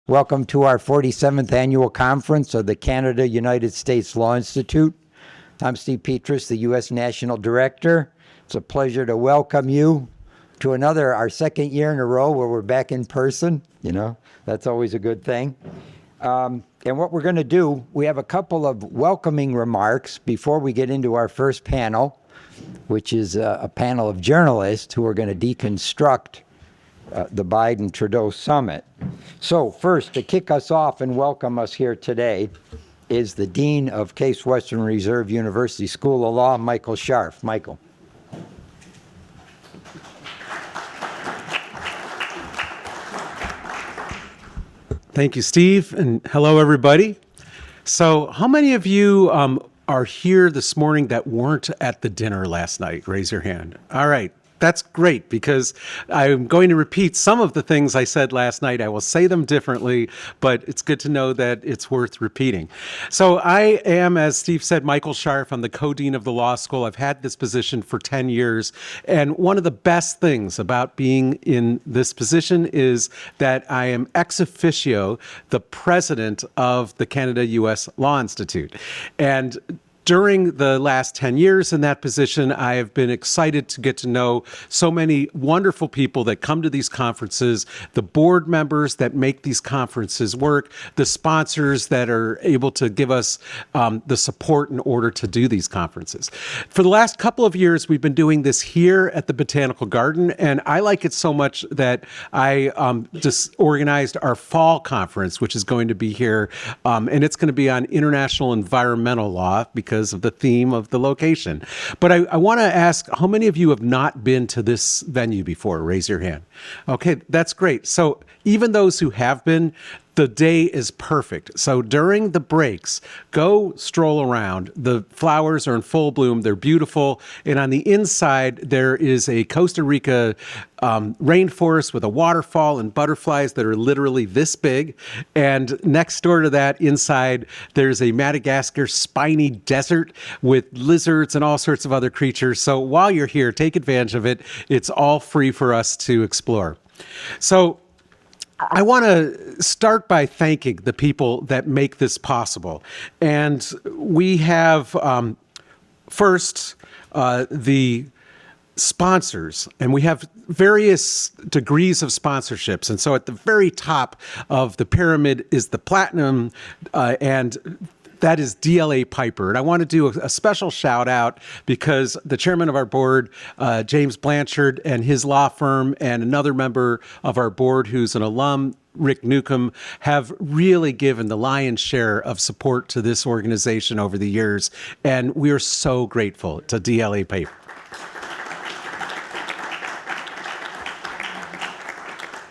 Welcome to our 47th annual conference of the Canada-United States Law Institute. I'm Steve Petrus, the U.S. National Director. It's a pleasure to welcome you to our second year in a row where we're back in person. You know, that's always a good thing. And what we're going to do, we have a couple of welcoming remarks before we get into our first panel, which is a panel of journalists who are going to deconstruct the Biden-Trudeau summit. So first, to kick us off and welcome us here today is the Dean of Case Western Reserve University School of Law, Michael Scharf. Michael. Thank you, Steve, and hello, everybody. So how many of you are here this morning that weren't at the dinner last night? Raise your hand. All right. That's great, because I'm going to repeat some of the things I said last night. I will say them differently, but it's good to know that it's worth repeating. So I am, as Steve said, Michael Scharf. I'm the co-dean of the law school. I've had this position for 10 years. And one of the best things about being in this position is that I am ex officio the president of the Canada-U.S. Law Institute. And during the last 10 years in that position, I have been excited to get to know so many wonderful people that come to these conferences, the board members that make these conferences work, the sponsors that are able to give us the support in order to do these conferences. For the last couple of years, we've been doing this here at the Botanical Garden, and I like it so much that I just organized our fall conference, which is going to be here, and it's going to be on international environmental law, because of the theme of the location. But I want to ask, how many of you have not been to this venue before? Raise your hand. Okay, that's great. So even those who have been, the day is perfect. So during the breaks, go stroll around. The flowers are in full bloom. They're beautiful. And on the inside, there is a Costa Rica rainforest with a waterfall and butterflies that are literally this big. And next door to that, inside, there's a Madagascar spiny desert with lizards and all sorts of other creatures. So while you're here, take advantage of it. It's all free for us to explore. So I want to start by thanking the people that make this possible. And we have first the sponsors, and we have various degrees of sponsorships. And so at the very top of the pyramid is the platinum, and that is DLA Piper. And I want to do a special shout out because the chairman of our board, James Blanchard, and his law firm, and another member of our board who's an alum, Rick Newcomb, have really given the lion's share of support to this organization over the years. And we are so grateful to DLA Piper.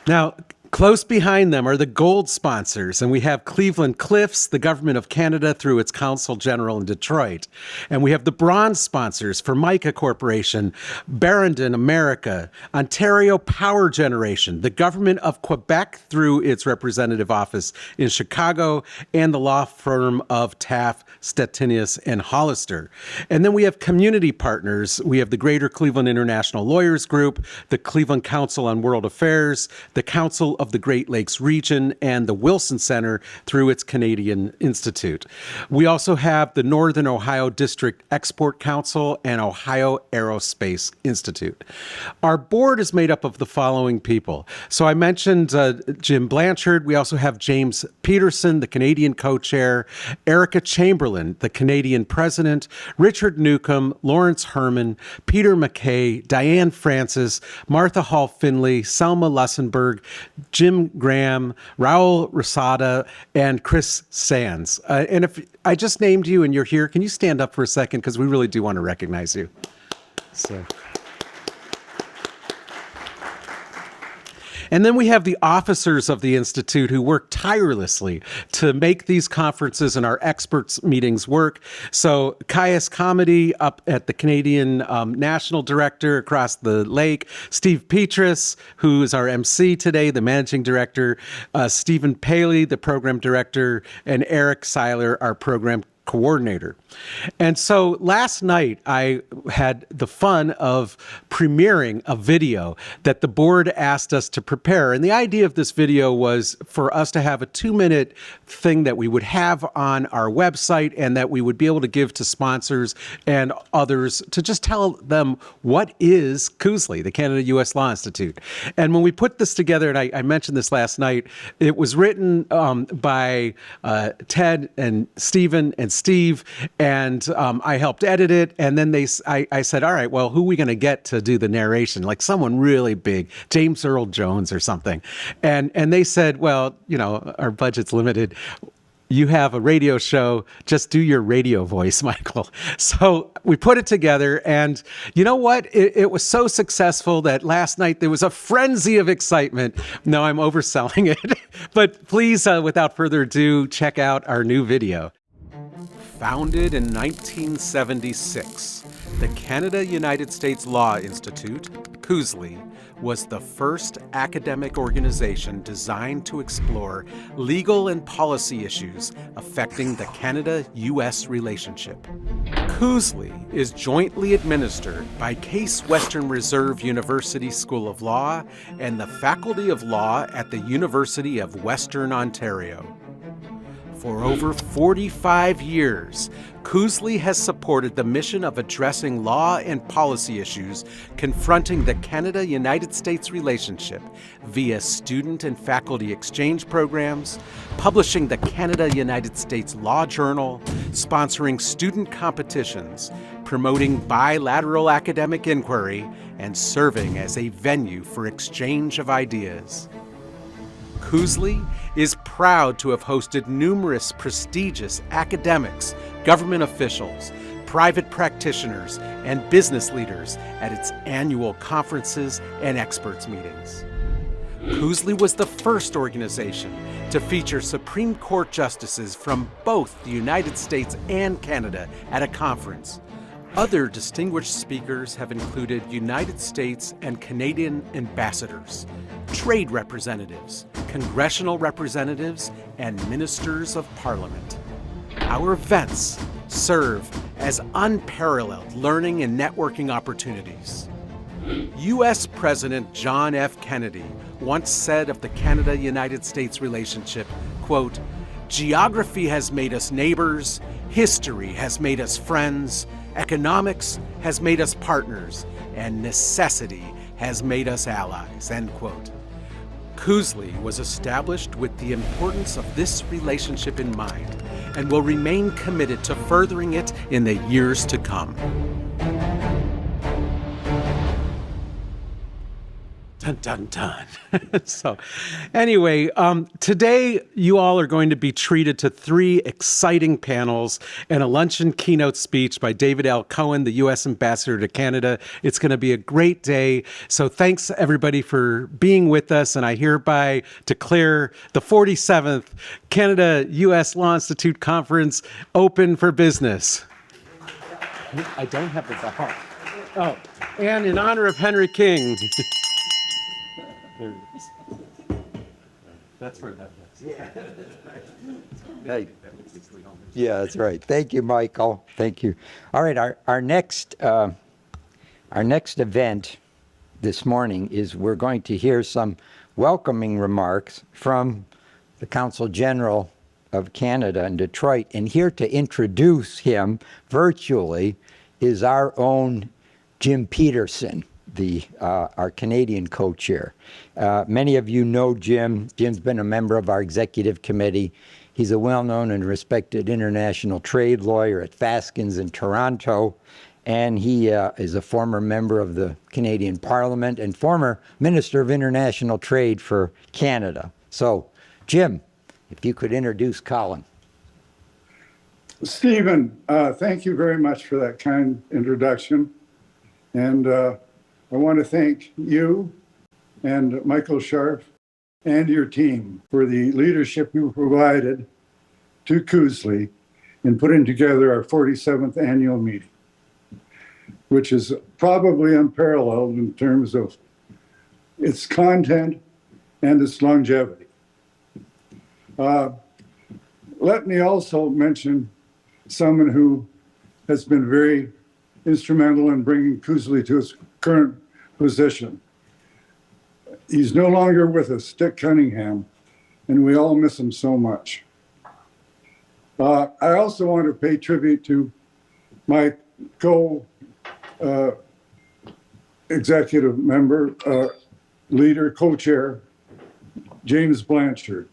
Now, close behind them are the gold sponsors, and we have Cleveland Cliffs, the government of Canada through its Consul General in Detroit. And we have the bronze sponsors, Formica Corporation, Barrendon America, Ontario Power Generation, the government of Quebec through its representative office in Chicago, and the law firm of Taft, Stettinius, and Hollister. And then we have community partners. We have the Greater Cleveland International Lawyers Group, the Cleveland Council on World Affairs, the Council of the Great Lakes Region, and the Wilson Center through its Canadian Institute. We also have the Northern Ohio District Export Council and Ohio Aerospace Institute. Our board is made up of the following people. So I mentioned Jim Blanchard. We also have James Peterson, the Canadian co-chair, Erica Chamberlain, the Canadian president, Richard Newcomb, Lawrence Herman, Peter McKay, Diane Francis, Martha Hall Finley, Selma Lussenberg, Jim Graham, Raul Rosada, and Chris Sands. And if I just named you and you're here, can you stand up for a second? Because we really do want to recognize you. So. And then we have the officers of the Institute who work tirelessly to make these conferences and our experts meetings work. So Caius Comedy up at the Canadian National Director across the lake, Steve Petrus, who is our MC today, the Managing Director, Stephen Paley, the Program Director, and Eric Seiler, our Program coordinator. And so last night I had the fun of premiering a video that the board asked us to prepare. And the idea of this video was for us to have a 2-minute thing that we would have on our website and that we would be able to give to sponsors and others to just tell them what is CUSLI, the Canada-U.S. Law Institute. And when we put this together, and I mentioned this last night, it was written by Ted and Stephen and Steve, and I helped edit it. And then I said, all right, well, who are we going to get to do the narration? Like someone really big, James Earl Jones or something. And they said, well, you know, our budget's limited. You have a radio show, just do your radio voice, Michael. So we put it together, and you know what? It was so successful that last night there was a frenzy of excitement. No, I'm overselling it. But please, without further ado, check out our new video. Founded in 1976, the Canada-United States Law Institute, CUSLI, was the first academic organization designed to explore legal and policy issues affecting the Canada-U.S. relationship. CUSLI is jointly administered by Case Western Reserve University School of Law and the Faculty of Law at the University of Western Ontario. For over 45 years, CUSLI has supported the mission of addressing law and policy issues confronting the Canada-United States relationship via student and faculty exchange programs, publishing the Canada-United States Law Journal, sponsoring student competitions, promoting bilateral academic inquiry, and serving as a venue for exchange of ideas. CUSLI is proud to have hosted numerous prestigious academics, government officials, private practitioners, and business leaders at its annual conferences and experts meetings. CUSLI was the first organization to feature Supreme Court justices from both the United States and Canada at a conference. Other distinguished speakers have included United States and Canadian ambassadors, trade representatives, congressional representatives, and ministers of parliament. Our events serve as unparalleled learning and networking opportunities. U.S. President John F. Kennedy once said of the Canada-United States relationship, quote, "Geography has made us neighbors, history has made us friends, economics has made us partners, and necessity has made us allies," end quote. CUSLI was established with the importance of this relationship in mind and will remain committed to furthering it in the years to come. Dun, dun, dun. So anyway, today you all are going to be treated to 3 exciting panels and a luncheon keynote speech by David L. Cohen, the U.S. Ambassador to Canada. It's going to be a great day. So thanks everybody for being with us. And I hereby declare the 47th Canada-U.S. Law Institute Conference open for business. I don't have the bell. Oh, and in honor of Henry King. There it is. That's where that was. Hey. Yeah, that's right. Thank you, Michael. Thank you. All right, our next event this morning is we're going to hear some welcoming remarks from the Consul General of Canada in Detroit. And here to introduce him virtually is our own Jim Peterson, our Canadian co-chair. Many of you know Jim. Jim's been a member of our executive committee. He's a well-known and respected international trade lawyer at Faskins in Toronto, and he is a former member of the Canadian Parliament and former Minister of International Trade for Canada. So, Jim, if you could introduce Colin. Stephen, thank you very much for that kind introduction. And I want to thank you and Michael Scharf and your team for the leadership you provided to CUSLI in putting together our 47th annual meeting, which is probably unparalleled in terms of its content and its longevity. Let me also mention someone who has been very instrumental in bringing Cooley to its current position. He's no longer with us, Dick Cunningham, and we all miss him so much. I also want to pay tribute to my executive member, leader, co-chair, James Blanchard.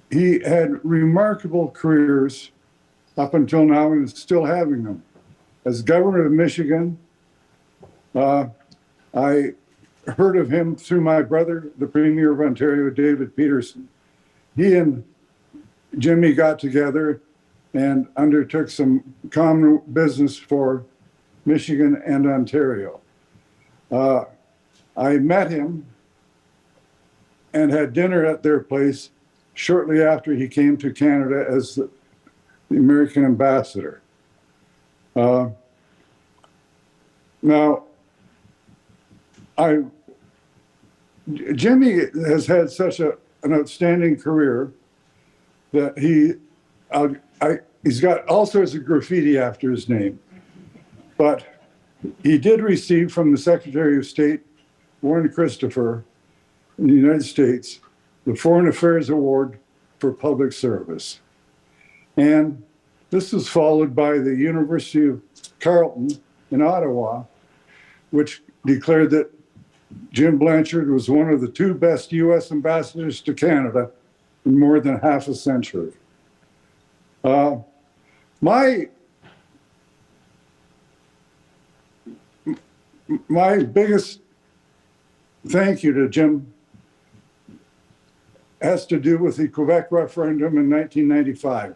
He had remarkable careers up until now and is still having them. As governor of Michigan, I heard of him through my brother, the Premier of Ontario, David Peterson. He and Jimmy got together and undertook some common business for Michigan and Ontario. I met him and had dinner at their place shortly after he came to Canada as the American ambassador. Now, Jimmy has had such an outstanding career that he's got all sorts of graffiti after his name. But he did receive from the Secretary of State, Warren Christopher, in the United States, the Foreign Affairs Award for Public Service. And this was followed by the University of Carleton in Ottawa, which declared that Jim Blanchard was one of the two best U.S. ambassadors to Canada in more than half a century. My biggest thank you to Jim has to do with the Quebec referendum in 1995.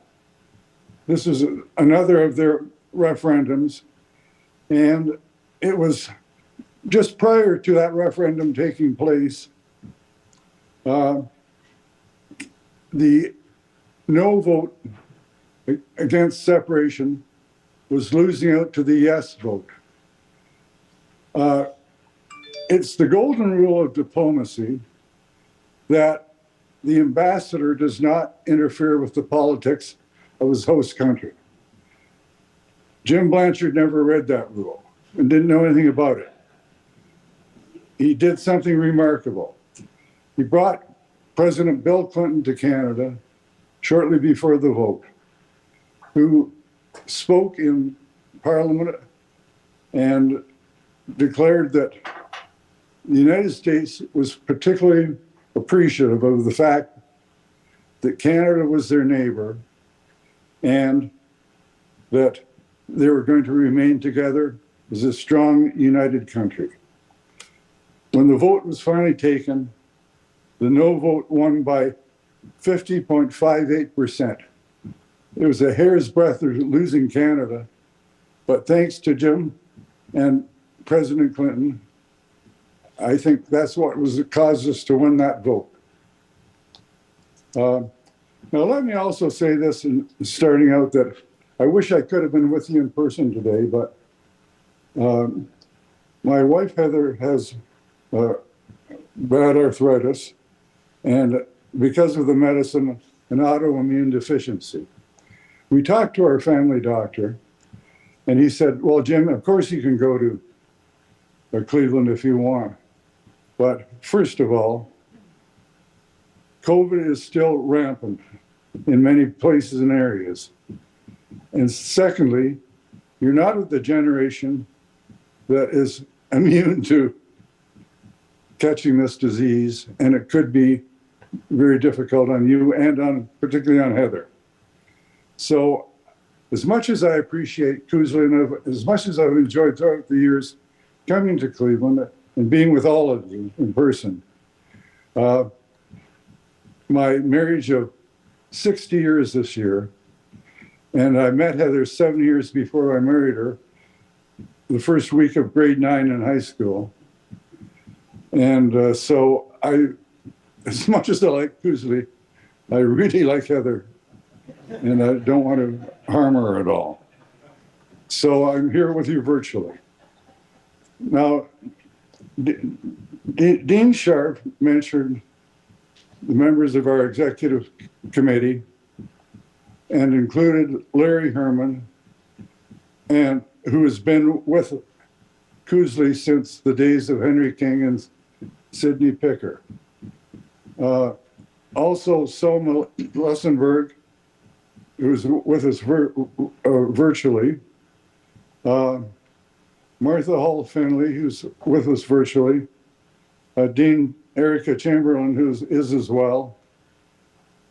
This is another of their referendums, and it was just prior to that referendum taking place. The no vote against separation was losing out to the yes vote. It's the golden rule of diplomacy that the ambassador does not interfere with the politics of his host country. Jim Blanchard never read that rule and didn't know anything about it. He did something remarkable. He brought President Bill Clinton to Canada shortly before the vote, who spoke in Parliament and declared that the United States was particularly appreciative of the fact that Canada was their neighbor and that they were going to remain together as a strong, united country. When the vote was finally taken, the no vote won by 50.58%. It was a hair's breadth of losing Canada, but thanks to Jim and President Clinton, I think that's what caused us to win that vote. Now, let me also say this in starting out that I wish I could have been with you in person today, but my wife, Heather, has bad arthritis, and because of the medicine, an autoimmune deficiency. We talked to our family doctor, and he said, well, Jim, of course you can go to Cleveland if you want. But first of all, COVID is still rampant in many places and areas. And secondly, you're not of the generation that is immune to catching this disease, and it could be very difficult on you and particularly on Heather. So as much as I appreciate Cooley and as much as I've enjoyed throughout the years coming to Cleveland and being with all of you in person, my marriage of 60 years this year, and I met Heather 7 years before I married her, the first week of grade 9 in high school. And so as much as I like Cooley, I really like Heather, and I don't want to harm her at all. So I'm here with you virtually. Now, Dean Sharp mentioned the members of our executive committee and included Larry Herman, and who has been with Cooley since the days of Henry King and Sidney Picker. Also, Selma Lussenberg, who's with us virtually. Martha Hall Finley, who's with us virtually. Dean Erica Chamberlain, who is as well.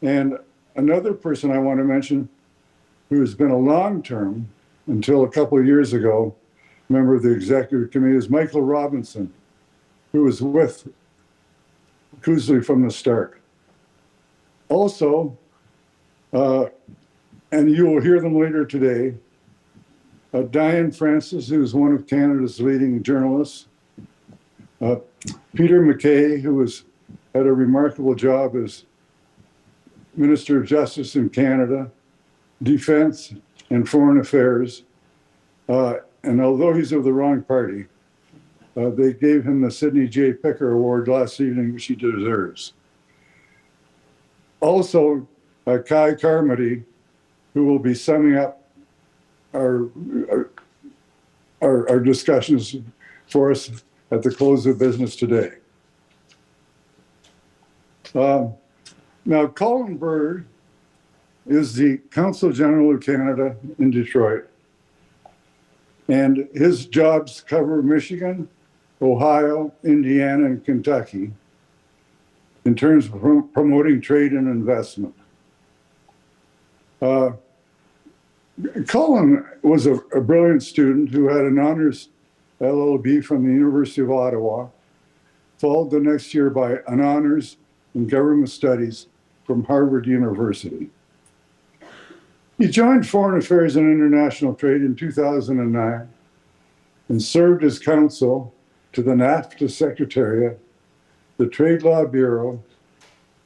And another person I want to mention who has been a long-term, until a couple of years ago, member of the executive committee is Michael Robinson, who was with Cooley from the start. Also, and you will hear them later today, Diane Francis, who's one of Canada's leading journalists, Peter MacKay, who had a remarkable job as Minister of Justice in Canada, Defense and Foreign Affairs. And although he's of the wrong party, they gave him the Sidney J. Picker Award last evening, which he deserves. Also, Kai Carmody, who will be summing up our discussions for us at the close of business today. Now, Colin Bird is the Consul General of Canada in Detroit, and his jobs cover Michigan, Ohio, Indiana, and Kentucky in terms of promoting trade and investment. Colin was a brilliant student who had an honors LLB from the University of Ottawa, followed the next year by an honors in government studies from Harvard University. He joined Foreign Affairs and International Trade in 2009 and served as counsel to the NAFTA Secretariat, the Trade Law Bureau,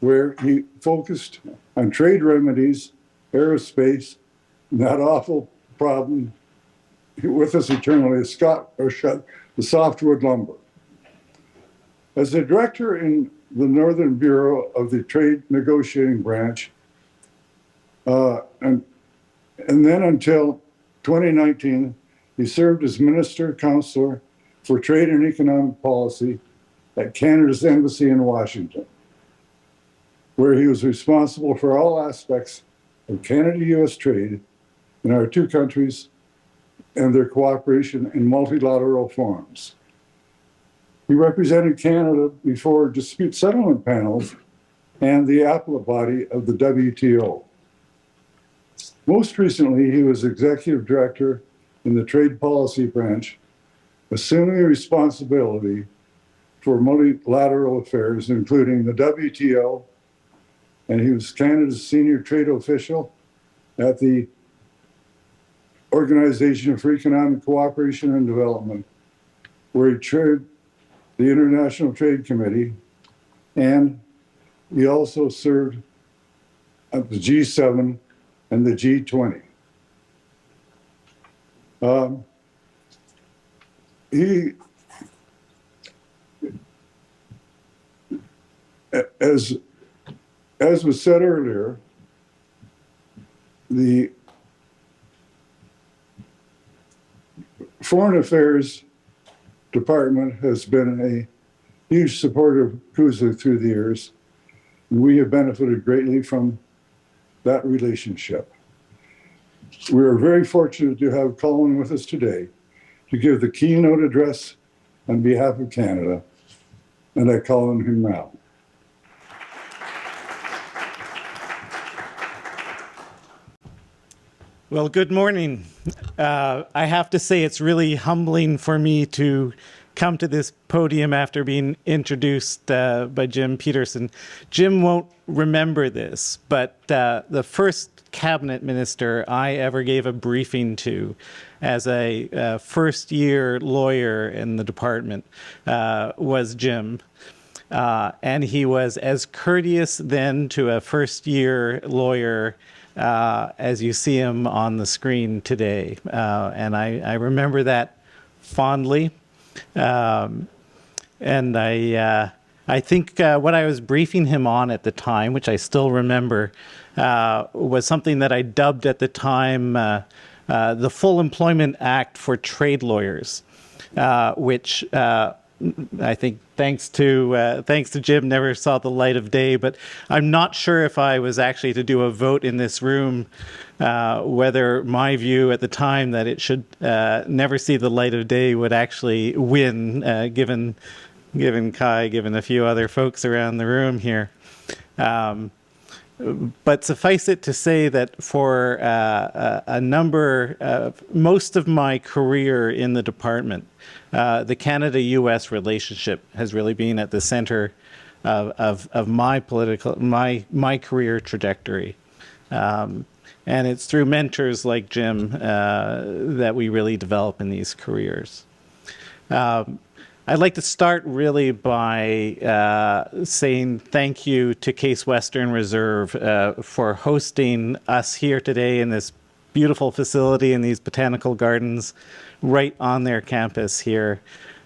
where he focused on trade remedies, aerospace, and that awful problem with us eternally, the softwood lumber. As a director in the Northern Bureau of the Trade Negotiating Branch, and then until 2019, he served as Minister Counselor for Trade and Economic Policy at Canada's Embassy in Washington, where he was responsible for all aspects of Canada-US trade in our two countries and their cooperation in multilateral forums. He represented Canada before dispute settlement panels and the appellate body of the WTO. Most recently, he was executive director in the Trade Policy Branch, assuming responsibility for multilateral affairs, including the WTO, and he was Canada's senior trade official at the Organization for Economic Cooperation and Development, where he chaired the International Trade Committee, and he also served at the G7 and the G20. As was said earlier, the Foreign Affairs Department has been a huge supporter of Cooley through the years, and we have benefited greatly from that relationship. We are very fortunate to have Colin with us today to give the keynote address on behalf of Canada, and I call on him now. Well, good morning. I have to say it's really humbling for me to come to this podium after being introduced by Jim Peterson. Jim won't remember this, but the first cabinet minister I ever gave a briefing to as a first-year lawyer in the department was Jim. And he was as courteous then to a first-year lawyer as you see him on the screen today. And I remember that fondly. And I think what I was briefing him on at the time, which I still remember, was something that I dubbed at the time the Full Employment Act for Trade Lawyers, which I think thanks to Jim never saw the light of day. But I'm not sure if I was actually to do a vote in this room whether my view at the time that it should never see the light of day would actually win, given Kai, given a few other folks around the room here. But suffice it to say that for most of my career in the department, the Canada-U.S. relationship has really been at the center of my career trajectory. And it's through mentors like Jim that we really develop in these careers. I'd like to start really by saying thank you to Case Western Reserve for hosting us here today in this beautiful facility in these botanical gardens right on their campus here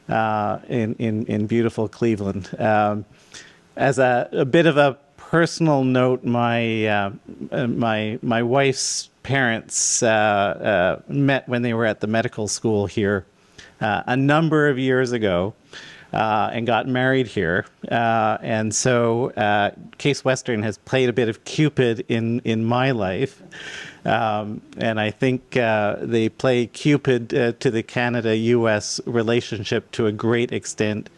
in beautiful Cleveland. As a bit of a personal note, my wife's parents met when they were at the medical school here a number of years ago and got married here. And so Case Western has played a bit of Cupid in my life. And I think they play Cupid to the Canada-U.S. relationship to a great extent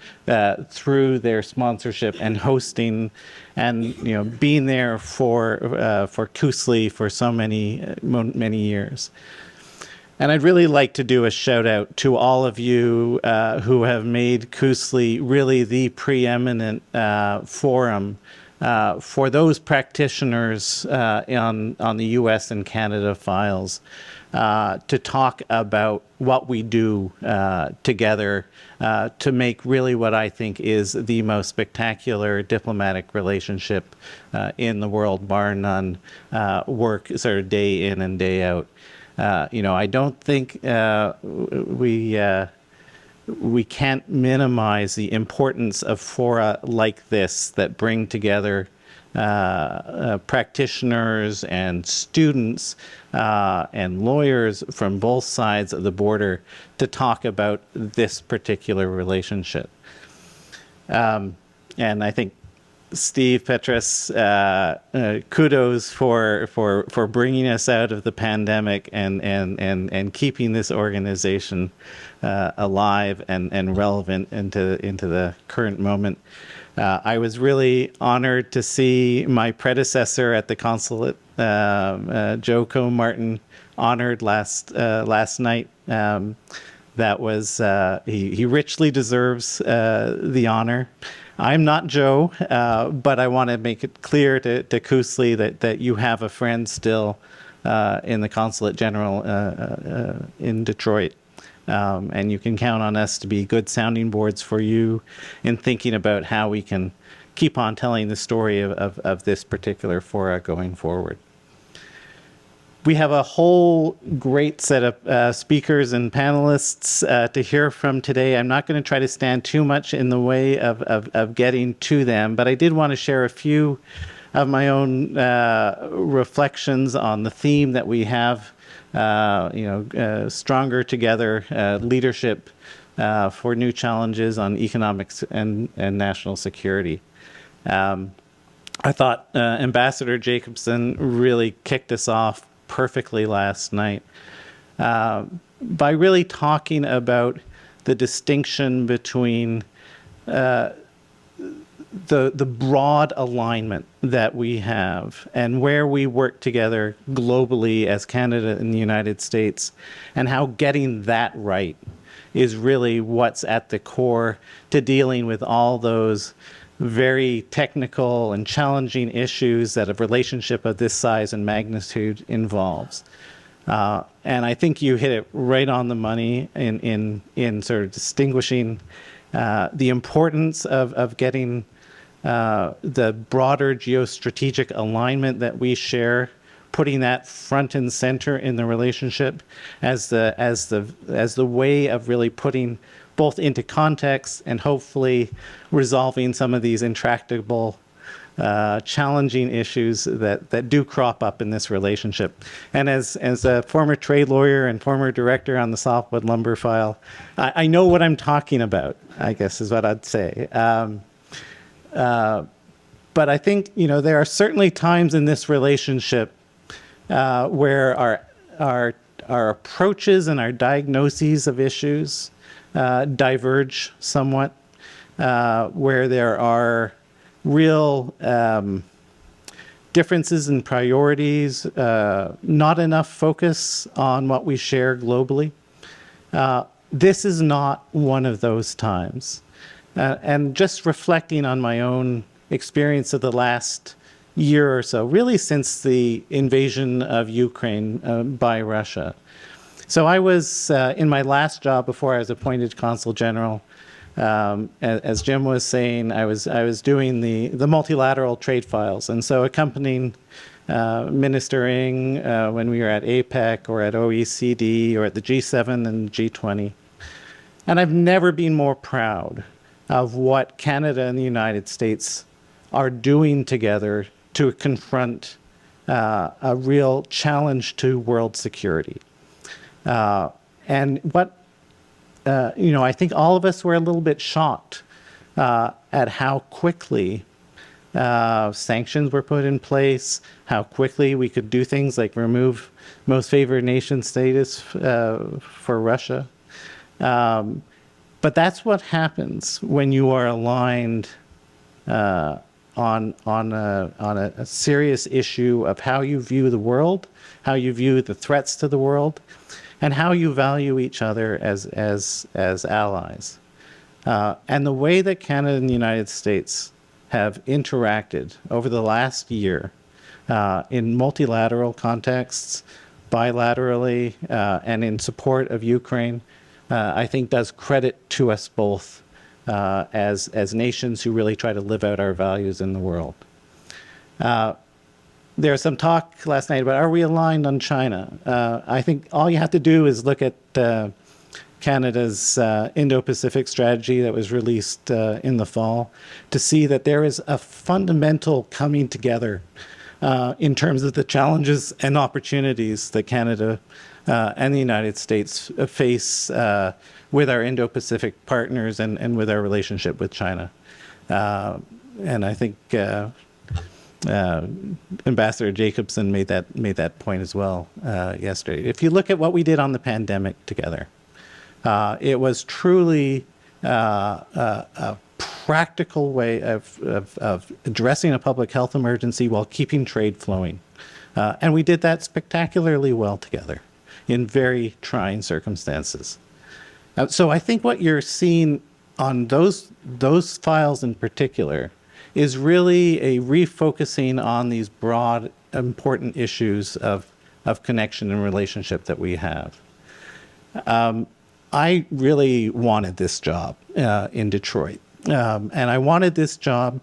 through their sponsorship and hosting and being there for Cousely for so many years. And I'd really like to do a shout out to all of you who have made Cousely really the preeminent forum for those practitioners on the U.S. and Canada files to talk about what we do together to make really what I think is the most spectacular diplomatic relationship in the world, bar none, work sort of day in and day out. I don't think we can't minimize the importance of fora like this that bring together practitioners and students and lawyers from both sides of the border to talk about this particular relationship. And I think Steve Petrus, kudos for bringing us out of the pandemic and keeping this organization alive and relevant into the current moment. I was really honored to see my predecessor at the consulate, Joe Comartin, honored last night. That was he richly deserves the honor. I'm not Joe, but I want to make it clear to Cousely that you have a friend still in the Consulate General in Detroit. And you can count on us to be good sounding boards for you in thinking about how we can keep on telling the story of this particular fora going forward. We have a whole great set of speakers and panelists to hear from today. I'm not going to try to stand too much in the way of getting to them, but I did want to share a few of my own reflections on the theme that we have, stronger together, leadership for new challenges on economics and national security. I thought Ambassador Jacobson really kicked us off perfectly last night by really talking about the distinction between the broad alignment that we have and where we work together globally as Canada and the United States, and how getting that right is really what's at the core to dealing with all those very technical and challenging issues that a relationship of this size and magnitude involves. And I think you hit it right on the money in sort of distinguishing the importance of getting the broader geostrategic alignment that we share, putting that front and center in the relationship as the way of really putting both into context and hopefully resolving some of these intractable challenging issues that do crop up in this relationship. And as a former trade lawyer and former director on the softwood lumber file, I know what I'm talking about, I guess is what I'd say. But I think, there are certainly times in this relationship where our approaches and our diagnoses of issues diverge somewhat, where there are real differences in priorities, not enough focus on what we share globally. This is not one of those times. And just reflecting on my own experience of the last year or so, really since the invasion of Ukraine by Russia. So I was, in my last job before I was appointed Consul General, as Jim was saying, I was doing the multilateral trade files. And so accompanying Minister Ng when we were at APEC or at OECD or at the G7 and G20. And I've never been more proud of what Canada and the United States are doing together to confront a real challenge to world security. And what, I think all of us were a little bit shocked at how quickly sanctions were put in place, how quickly we could do things like remove most favored nation status for Russia. But that's what happens when you are aligned on a serious issue of how you view the world, how you view the threats to the world, and how you value each other as allies. And the way that Canada and the United States have interacted over the last year in multilateral contexts, bilaterally, and in support of Ukraine, I think does credit to us both as nations who really try to live out our values in the world. There was some talk last night about, are we aligned on China? I think all you have to do is look at Canada's Indo-Pacific strategy that was released in the fall to see that there is a fundamental coming together in terms of the challenges and opportunities that Canada and the United States face with our Indo-Pacific partners and with our relationship with China. And I think Ambassador Jacobson made that point as well yesterday. If you look at what we did on the pandemic together, it was truly a practical way of addressing a public health emergency while keeping trade flowing. And we did that spectacularly well together in very trying circumstances. So I think what you're seeing on those files in particular is really a refocusing on these broad, important issues of connection and relationship that we have. I really wanted this job in Detroit. And I wanted this job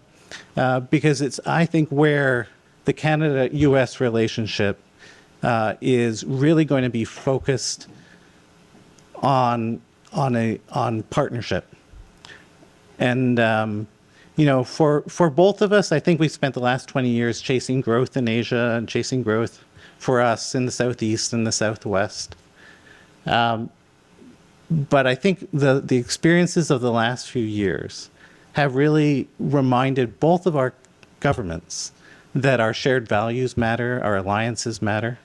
because it's, I think, where the Canada-US relationship is really going to be focused on partnership. And for both of us, I think we spent the last 20 years chasing growth in Asia and chasing growth for us in the Southeast and the Southwest. But I think the experiences of the last few years have really reminded both of our governments that our shared values matter, our alliances matter,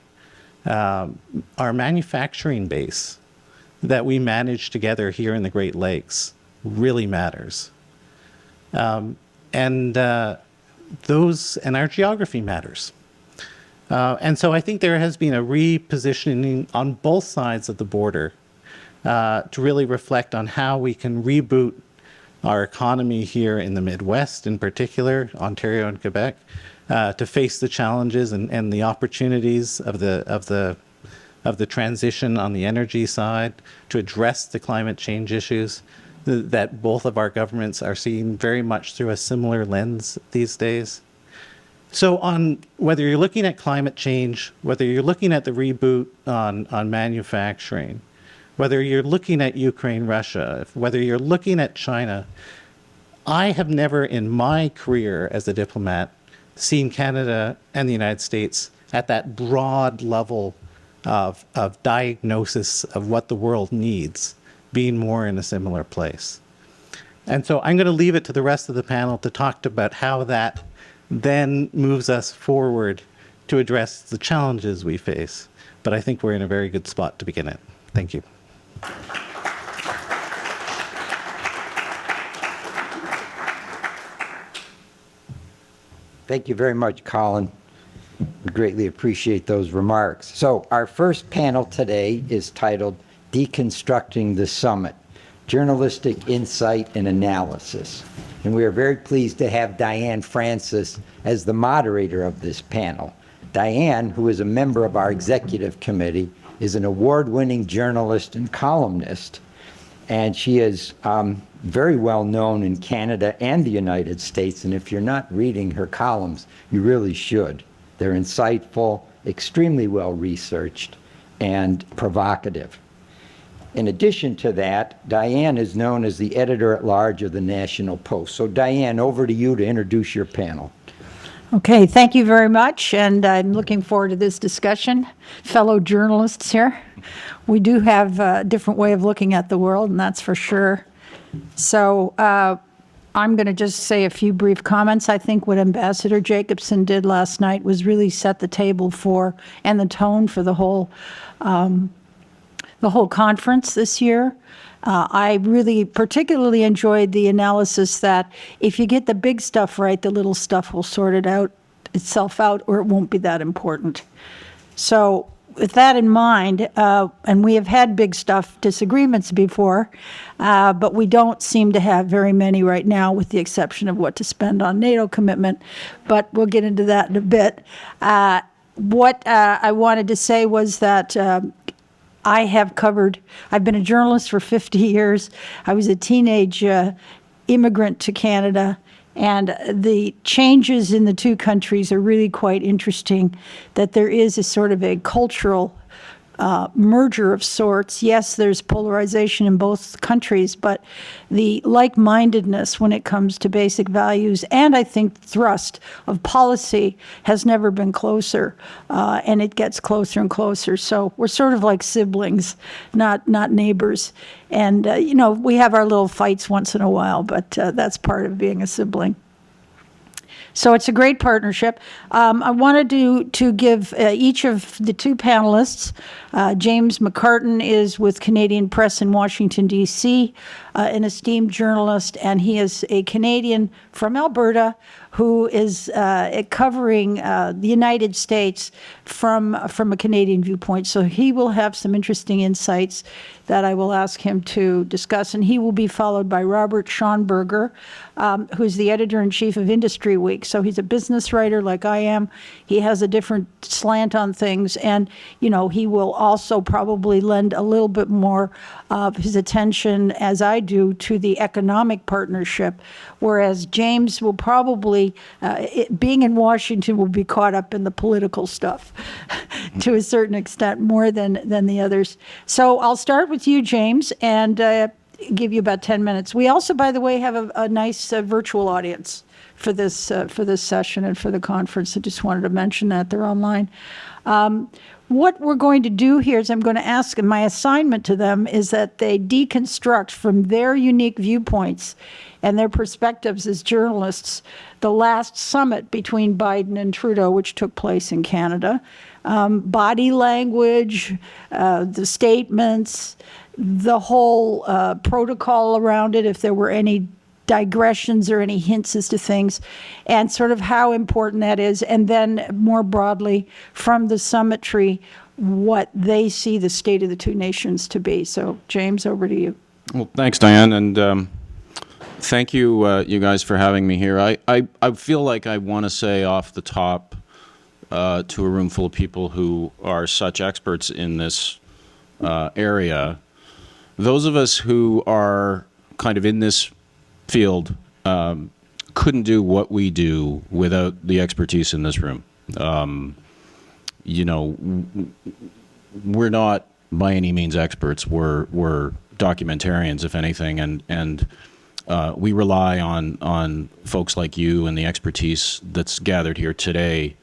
our manufacturing base that we manage together here in the Great Lakes really matters. And our geography matters. And so I think there has been a repositioning on both sides of the border to really reflect on how we can reboot our economy here in the Midwest, in particular, Ontario and Quebec, to face the challenges and the opportunities of the transition on the energy side, to address the climate change issues that both of our governments are seeing very much through a similar lens these days. So on whether you're looking at climate change, whether you're looking at the reboot on manufacturing, whether you're looking at Ukraine, Russia, whether you're looking at China, I have never in my career as a diplomat seen Canada and the United States at that broad level of diagnosis of what the world needs, being more in a similar place. And so I'm going to leave it to the rest of the panel to talk about how that then moves us forward to address the challenges we face. But I think we're in a very good spot to begin it. Thank you. Thank you very much, Colin. We greatly appreciate those remarks. So our first panel today is titled Deconstructing the Summit, Journalistic Insight and Analysis. And we are very pleased to have Diane Francis as the moderator of this panel. Diane, who is a member of our executive committee, is an award-winning journalist and columnist, and she is very well known in Canada and the United States, and if you're not reading her columns, you really should. They're insightful, extremely well researched, and provocative. In addition to that, Diane is known as the editor-at-large of the National Post. So Diane, over to you to introduce your panel. Okay, thank you very much, and I'm looking forward to this discussion. Fellow journalists here, we do have a different way of looking at the world, and that's for sure. So I'm going to just say a few brief comments. I think what Ambassador Jacobson did last night was really set the table for and the tone for the whole conference this year. I really particularly enjoyed the analysis that if you get the big stuff right, the little stuff will sort itself out, or it won't be that important. So with that in mind, and we have had big stuff disagreements before, but we don't seem to have very many right now, with the exception of what to spend on NATO commitment, but we'll get into that in a bit. What I wanted to say was that I've been a journalist for 50 years. I was a teenage immigrant to Canada, and the changes in the two countries are really quite interesting, that there is a sort of a cultural merger of sorts. Yes, there's polarization in both countries, but the like-mindedness when it comes to basic values and I think thrust of policy has never been closer, and it gets closer and closer. So we're sort of like siblings, not neighbors. And, we have our little fights once in a while, but that's part of being a sibling. So it's a great partnership. I wanted to give each of the two panelists, James McCartin is with Canadian Press in Washington, D.C., an esteemed journalist, and he is a Canadian from Alberta who is covering the United States from a Canadian viewpoint. So he will have some interesting insights that I will ask him to discuss. And he will be followed by Robert Schonberger, who's the editor-in-chief of Industry Week. So he's a business writer like I am. He has a different slant on things. And, he will also probably lend a little bit more of his attention, as I do, to the economic partnership, whereas James will probably, being in Washington, will be caught up in the political stuff to a certain extent, more than the others. So I'll start with you, James, and give you about 10 minutes. We also, by the way, have a nice virtual audience for this session and for the conference. I just wanted to mention that they're online. What we're going to do here is I'm going to ask, and my assignment to them is that they deconstruct from their unique viewpoints and their perspectives as journalists the last summit between Biden and Trudeau, which took place in Canada. Body language, the statements, the whole protocol around it, if there were any digressions or any hints as to things, and sort of how important that is, and then more broadly from the summit tree, what they see the state of the two nations to be. So, James, over to you. Well, thanks, Diane, and thank you, you guys, for having me here. I feel like I want to say off the top to a room full of people who are such experts in this area, those of us who are kind of in this field couldn't do what we do without the expertise in this room. We're not by any means experts. We're documentarians, if anything, and we rely on folks like you and the expertise that's gathered here today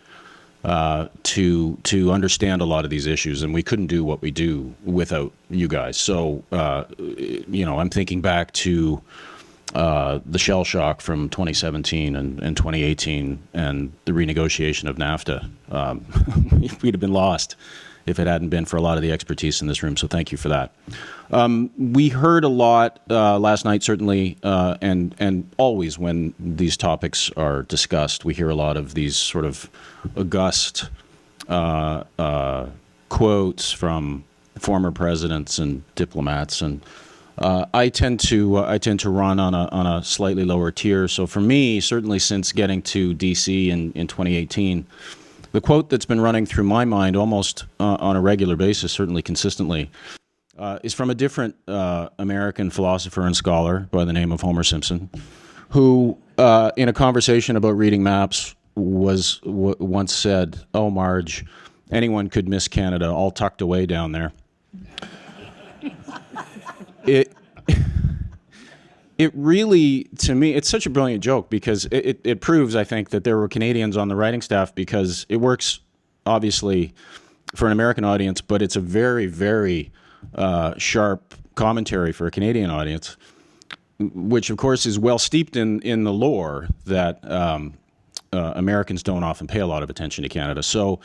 to understand a lot of these issues, and we couldn't do what we do without you guys. So, I'm thinking back to the shell shock from 2017 and 2018 and the renegotiation of NAFTA. We'd have been lost if it hadn't been for a lot of the expertise in this room, so thank you for that. We heard a lot last night, certainly, and always when these topics are discussed, we hear a lot of these sort of august quotes from former presidents and diplomats, and I tend to run on a slightly lower tier. So for me, certainly since getting to D.C. in 2018, the quote that's been running through my mind almost on a regular basis, certainly consistently, is from a different American philosopher and scholar by the name of Homer Simpson, who, in a conversation about reading maps, once said, "Oh, Marge, anyone could miss Canada, all tucked away down there." It really, to me, it's such a brilliant joke because it proves, I think, that there were Canadians on the writing staff, because it works, obviously, for an American audience, but it's a very, very sharp commentary for a Canadian audience, which, of course, is well steeped in the lore that Americans don't often pay a lot of attention to Canada. So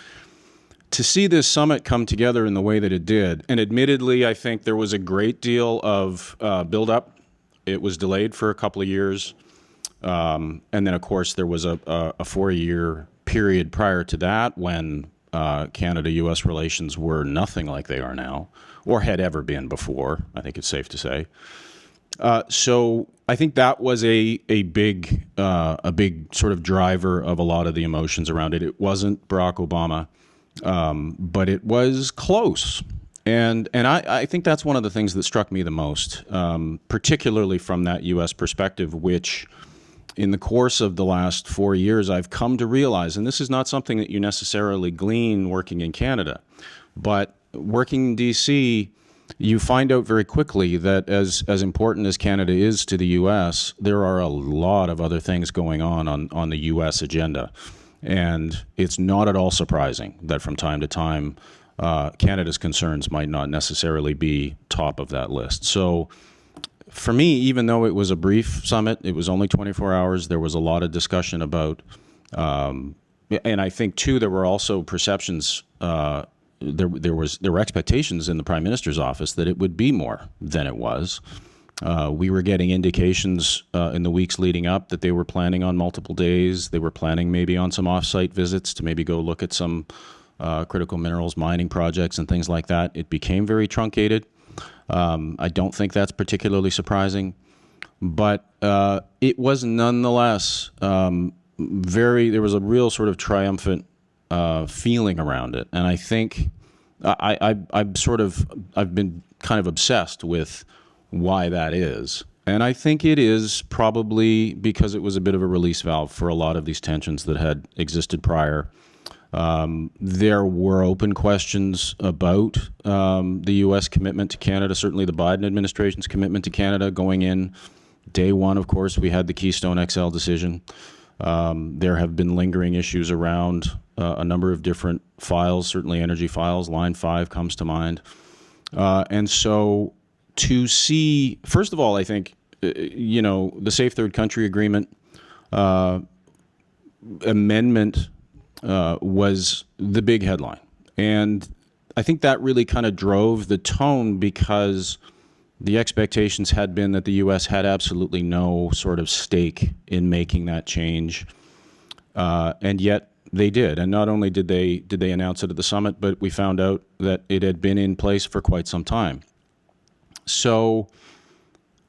to see this summit come together in the way that it did, and admittedly, I think there was a great deal of buildup. It was delayed for a couple of years. And then, of course, there was a 4-year period prior to that when Canada-U.S. relations were nothing like they are now, or had ever been before, I think it's safe to say. So I think that was a big sort of driver of a lot of the emotions around it. It wasn't Barack Obama, but it was close. And I think that's one of the things that struck me the most, particularly from that U.S. perspective, which in the course of the last 4 years, I've come to realize, and this is not something that you necessarily glean working in Canada, but working in D.C., you find out very quickly that as important as Canada is to the U.S., there are a lot of other things going on the U.S. agenda. And it's not at all surprising that from time to time, Canada's concerns might not necessarily be top of that list. So for me, even though it was a brief summit, it was only 24 hours, there was a lot of discussion about, and I think too, there were also perceptions, there were expectations in the Prime Minister's office that it would be more than it was. We were getting indications in the weeks leading up that they were planning on multiple days. They were planning maybe on some off-site visits to maybe go look at some critical minerals mining projects and things like that. It became very truncated. I don't think that's particularly surprising, but it was nonetheless there was a real sort of triumphant feeling around it. And I think I've been kind of obsessed with why that is. And I think it is probably because it was a bit of a release valve for a lot of these tensions that had existed prior. There were open questions about the U.S. commitment to Canada, certainly the Biden administration's commitment to Canada going in. Day one, of course, we had the Keystone XL decision. There have been lingering issues around a number of different files, certainly energy files. Line 5 comes to mind. And so to see, first of all, I think, the Safe Third Country Agreement amendment was the big headline. And I think that really kind of drove the tone because the expectations had been that the U.S. had absolutely no sort of stake in making that change. And yet they did. And not only did they announce it at the summit, but we found out that it had been in place for quite some time. So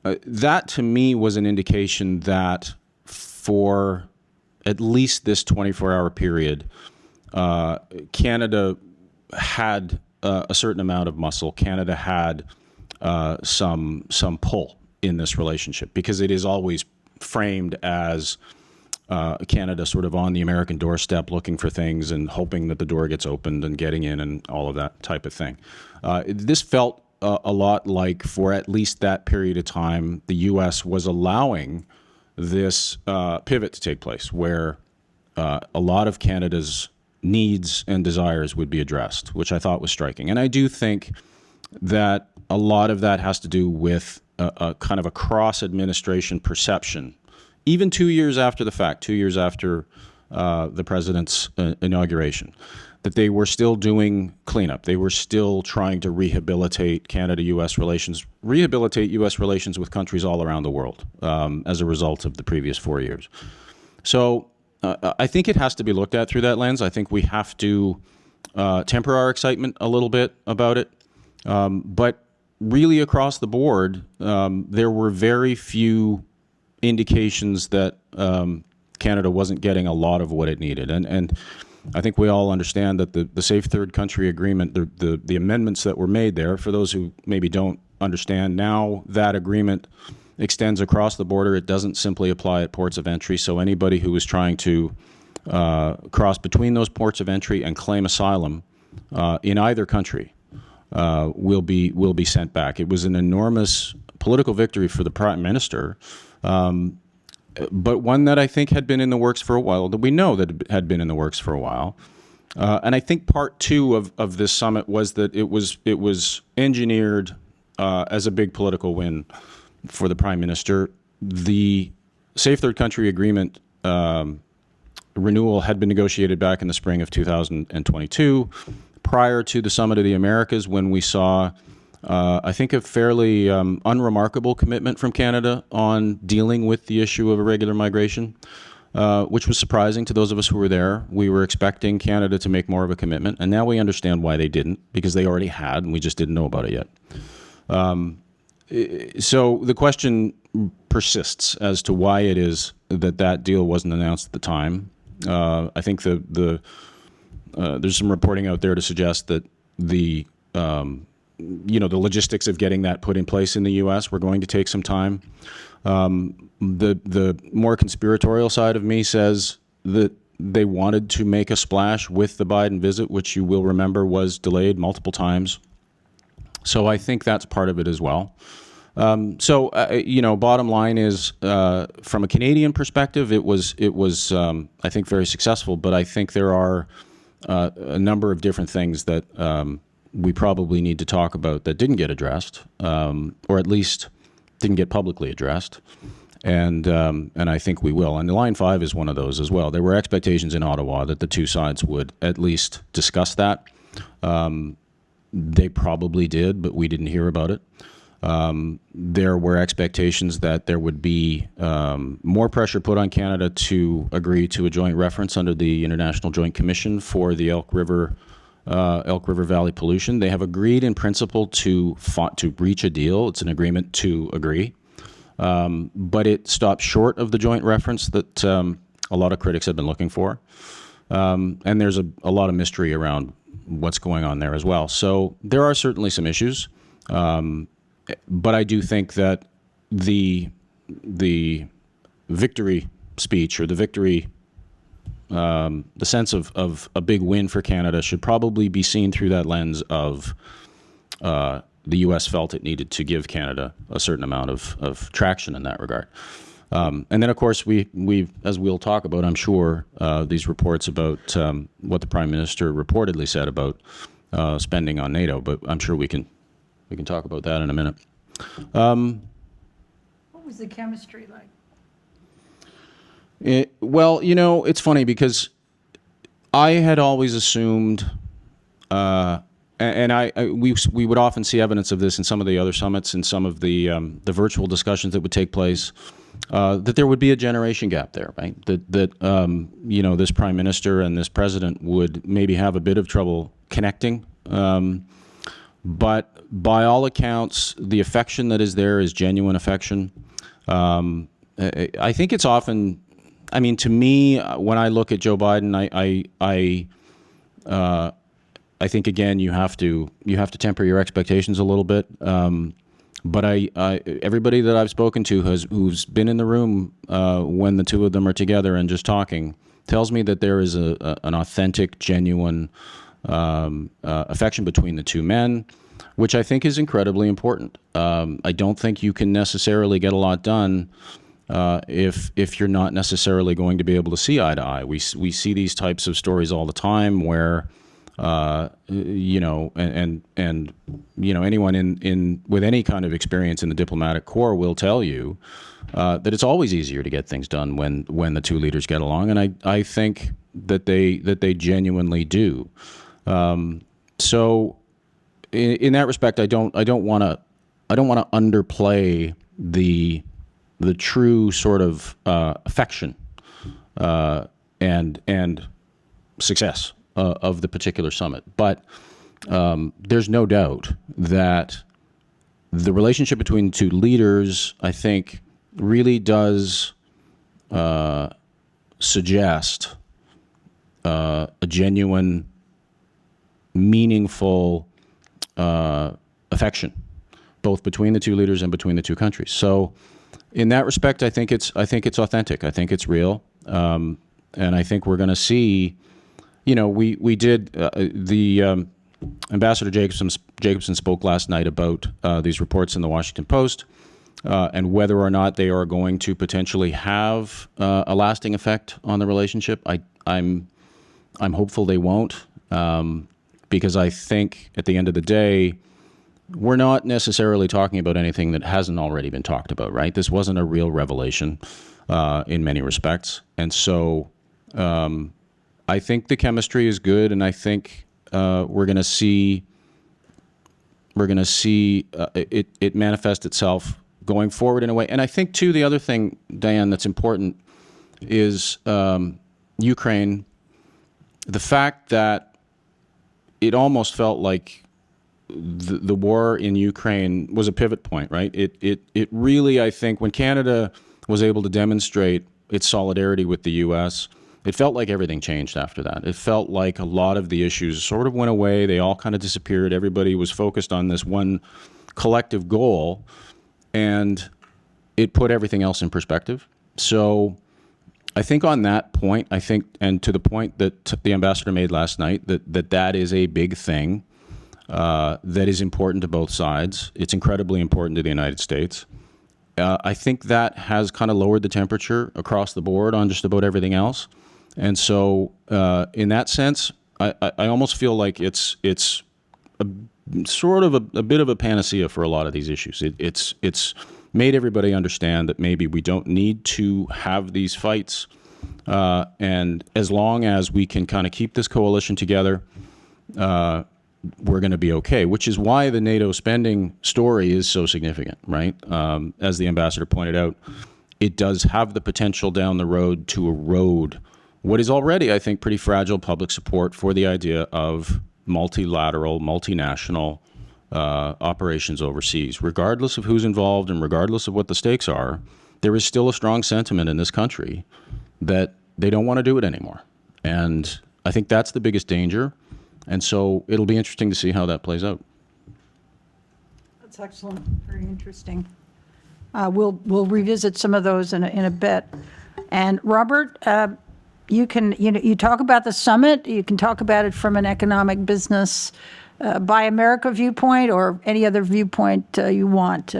that to me was an indication that for at least this 24-hour period, Canada had a certain amount of muscle. Canada had some pull in this relationship because it is always framed as Canada sort of on the American doorstep looking for things and hoping that the door gets opened and getting in and all of that type of thing. This felt a lot like, for at least that period of time, the U.S. was allowing this pivot to take place, where a lot of Canada's needs and desires would be addressed, which I thought was striking. And I do think that a lot of that has to do with a kind of a cross-administration perception, even 2 years after the fact, 2 years after the president's inauguration, that they were still doing cleanup. They were still trying to rehabilitate Canada-U.S. relations, rehabilitate U.S. relations with countries all around the world as a result of the previous 4 years. So I think it has to be looked at through that lens. I think we have to temper our excitement a little bit about it. But really across the board, there were very few indications that Canada wasn't getting a lot of what it needed. And I think we all understand that the Safe Third Country Agreement, the amendments that were made there, for those who maybe don't understand, now that agreement extends across the border. It doesn't simply apply at ports of entry. So anybody who is trying to cross between those ports of entry and claim asylum in either country will be sent back. It was an enormous political victory for the Prime Minister, but one that I think had been in the works for a while, that we know that it had been in the works for a while. And I think part two of this summit was that it was engineered as a big political win for the Prime Minister. The Safe Third Country Agreement renewal had been negotiated back in the spring of 2022, prior to the Summit of the Americas, when we saw I think a fairly unremarkable commitment from Canada on dealing with the issue of irregular migration, which was surprising to those of us who were there. We were expecting Canada to make more of a commitment, and now we understand why they didn't, because they already had, and we just didn't know about it yet. So the question persists as to why it is that deal wasn't announced at the time. I think there's some reporting out there to suggest that the logistics of getting that put in place in the U.S. were going to take some time. The more conspiratorial side of me says that they wanted to make a splash with the Biden visit, which you will remember was delayed multiple times. So I think that's part of it as well. Bottom line is, from a Canadian perspective, it was I think very successful. But I think there are a number of different things that we probably need to talk about that didn't get addressed, or at least didn't get publicly addressed, and I think we will. And Line 5 is one of those as well. There were expectations in Ottawa that the two sides would at least discuss that. They probably did, but we didn't hear about it. There were expectations that there would be more pressure put on Canada to agree to a joint reference under the International Joint Commission for the Elk River Valley pollution. They have agreed in principle to reach a deal. It's an agreement to agree, but it stopped short of the joint reference that a lot of critics have been looking for. And there's a lot of mystery around what's going on there as well. So there are certainly some issues. But I do think that the victory speech, or the victory, the sense of a big win for Canada, should probably be seen through that lens of the U.S. felt it needed to give Canada a certain amount of traction in that regard. And then, of course, we as we'll talk about, I'm sure, these reports about what the Prime Minister reportedly said about spending on NATO, but I'm sure we can talk about that in a minute. What was the chemistry like? Well, it's funny because I had always assumed, and we would often see evidence of this in some of the other summits and some of the virtual discussions that would take place, that there would be a generation gap there, right? That this Prime Minister and this President would maybe have a bit of trouble connecting. But by all accounts, the affection that is there is genuine affection. I think it's often, to me, when I look at Joe Biden, I think, again, you have to temper your expectations a little bit. But everybody that I've spoken to who's been in the room when the two of them are together and just talking tells me that there is an authentic, genuine affection between the two men. which I think is incredibly important. I don't think you can necessarily get a lot done if you're not necessarily going to be able to see eye to eye. We see these types of stories all the time where you know, and you know, anyone in with any kind of experience in the diplomatic corps will tell you that it's always easier to get things done when the two leaders get along, and I think that they genuinely do. So in that respect, I don't want to underplay the true sort of affection and success of the particular summit. But there's no doubt that the relationship between the two leaders, I think, really does suggest a genuine, meaningful affection, both between the two leaders and between the two countries. So, in that respect, I think it's authentic. I think it's real, and I think we're going to see. You know, we did the Ambassador Jacobson spoke last night about these reports in the Washington Post and whether or not they are going to potentially have a lasting effect on the relationship. I'm hopeful they won't, because I think at the end of the day, we're not necessarily talking about anything that hasn't already been talked about, right? This wasn't a real revelation in many respects, and so. I think the chemistry is good, and I think we're going to see it manifest itself going forward in a way. And I think too, the other thing, Diane, that's important is Ukraine. The fact that it almost felt like the war in Ukraine was a pivot point, right? It really, I think, when Canada was able to demonstrate its solidarity with the U.S., it felt like everything changed after that. It felt like a lot of the issues sort of went away. They all kind of disappeared. Everybody was focused on this one collective goal, and it put everything else in perspective. So I think on that point, and to the point that the ambassador made last night, that is a big thing that is important to both sides. It's incredibly important to the United States. I think that has kind of lowered the temperature across the board on just about everything else. And so, in that sense, I almost feel like it's a sort of a bit of a panacea for a lot of these issues. It's made everybody understand that maybe we don't need to have these fights, and as long as we can kind of keep this coalition together, we're going to be okay. Which is why the NATO spending story is so significant, right? As the ambassador pointed out, it does have the potential down the road to erode what is already, I think, pretty fragile public support for the idea of multilateral, multinational operations overseas. Regardless of who's involved and regardless of what the stakes are, there is still a strong sentiment in this country that they don't want to do it anymore. And I think that's the biggest danger. And so it'll be interesting to see how that plays out. That's excellent. Very interesting. We'll revisit some of those in a bit. And Robert, you talk about the summit. You can talk about it from an economic, business, Buy America viewpoint, or any other viewpoint you want.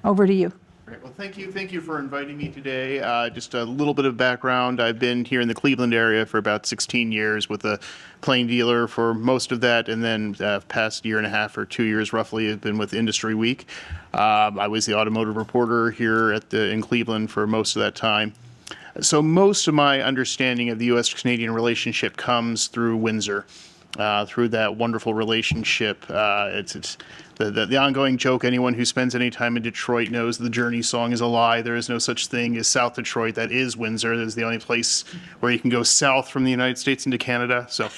Over to you. Great. Well, thank you for inviting me today. Just a little bit of background. I've been here in the Cleveland area for about 16 years with a plain dealer for most of that, and then past year and a half or 2 years roughly have been with Industry Week. I was the automotive reporter here in Cleveland for most of that time. So most of my understanding of the U.S.-Canadian relationship comes through Windsor, through that wonderful relationship. It's the ongoing joke. Anyone who spends any time in Detroit knows the Journey song is a lie. There is no such thing as South Detroit. That is Windsor. That is the only place where you can go south from the United States into Canada. So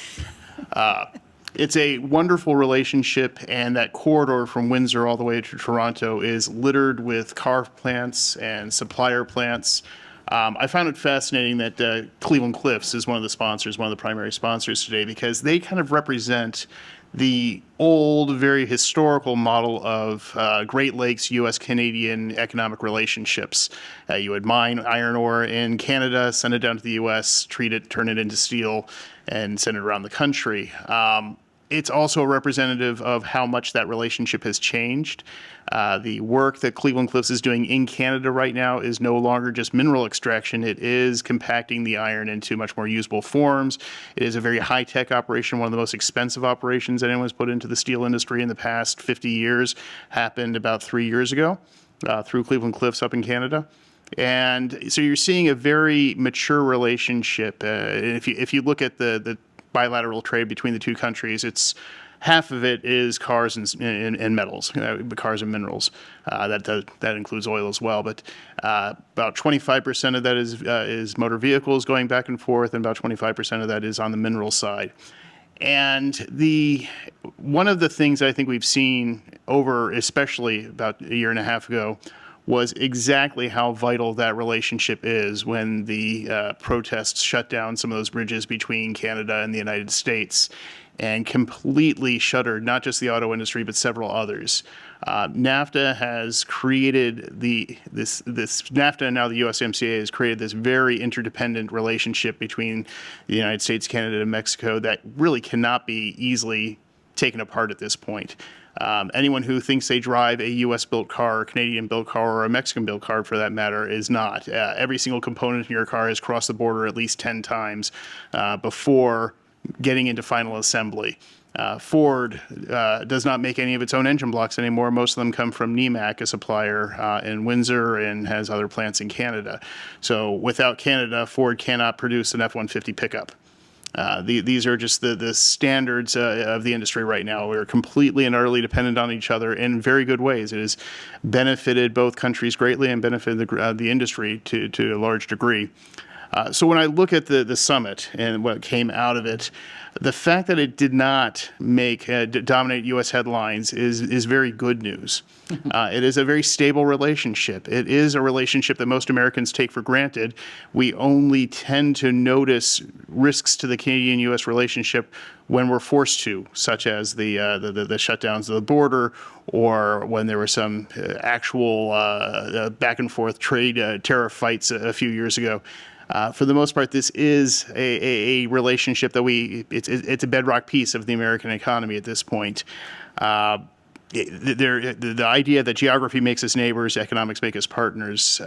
it's a wonderful relationship, and that corridor from Windsor all the way to Toronto is littered with car plants and supplier plants. I found it fascinating that Cleveland Cliffs is one of the primary sponsors today, because they kind of represent the old, very historical model of Great Lakes U.S.-Canadian economic relationships. You would mine iron ore in Canada, send it down to the U.S., treat it, turn it into steel, and send it around the country. it's also representative of how much that relationship has changed. The work that Cleveland-Cliffs is doing in Canada right now is no longer just mineral extraction. It is compacting the iron into much more usable forms. It is a very high-tech operation, one of the most expensive operations anyone's put into the steel industry in the past 50 years. Happened about 3 years ago through Cleveland-Cliffs up in Canada. And so you're seeing a very mature relationship. If you look at the bilateral trade between the two countries, it's half of it is cars and metals, cars and minerals. That includes oil as well. But about 25% of that is motor vehicles going back and forth, and about 25% of that is on the mineral side. And one of the things I think we've seen over, especially about a year and a half ago, was exactly how vital that relationship is when the protests shut down some of those bridges between Canada and the United States and completely shuttered not just the auto industry, but several others. NAFTA has created this NAFTA, and now the USMCA has created this very interdependent relationship between the United States, Canada, and Mexico that really cannot be easily taken apart at this point. Anyone who thinks they drive a U.S.-built car, a Canadian-built car, or a Mexican-built car, for that matter, is not. Every single component in your car has crossed the border at least 10 times before getting into final assembly. Ford does not make any of its own engine blocks anymore. Most of them come from Nemak, a supplier in Windsor, and has other plants in Canada. So without Canada, Ford cannot produce an F-150 pickup. These are just the standards of the industry right now. We're completely and utterly dependent on each other in very good ways. It has benefited both countries greatly and benefited the industry to a large degree. So when I look at the summit and what came out of it, the fact that it did not dominate U.S. headlines is very good news. It is a very stable relationship. It is a relationship that most Americans take for granted. We only tend to notice risks to the Canadian-U.S. relationship when we're forced to, such as the shutdowns of the border, or when there were some actual back and forth trade tariff fights a few years ago. For the most part, this is a relationship that it's a bedrock piece of the American economy at this point. The idea that geography makes us neighbors, economics make us partners,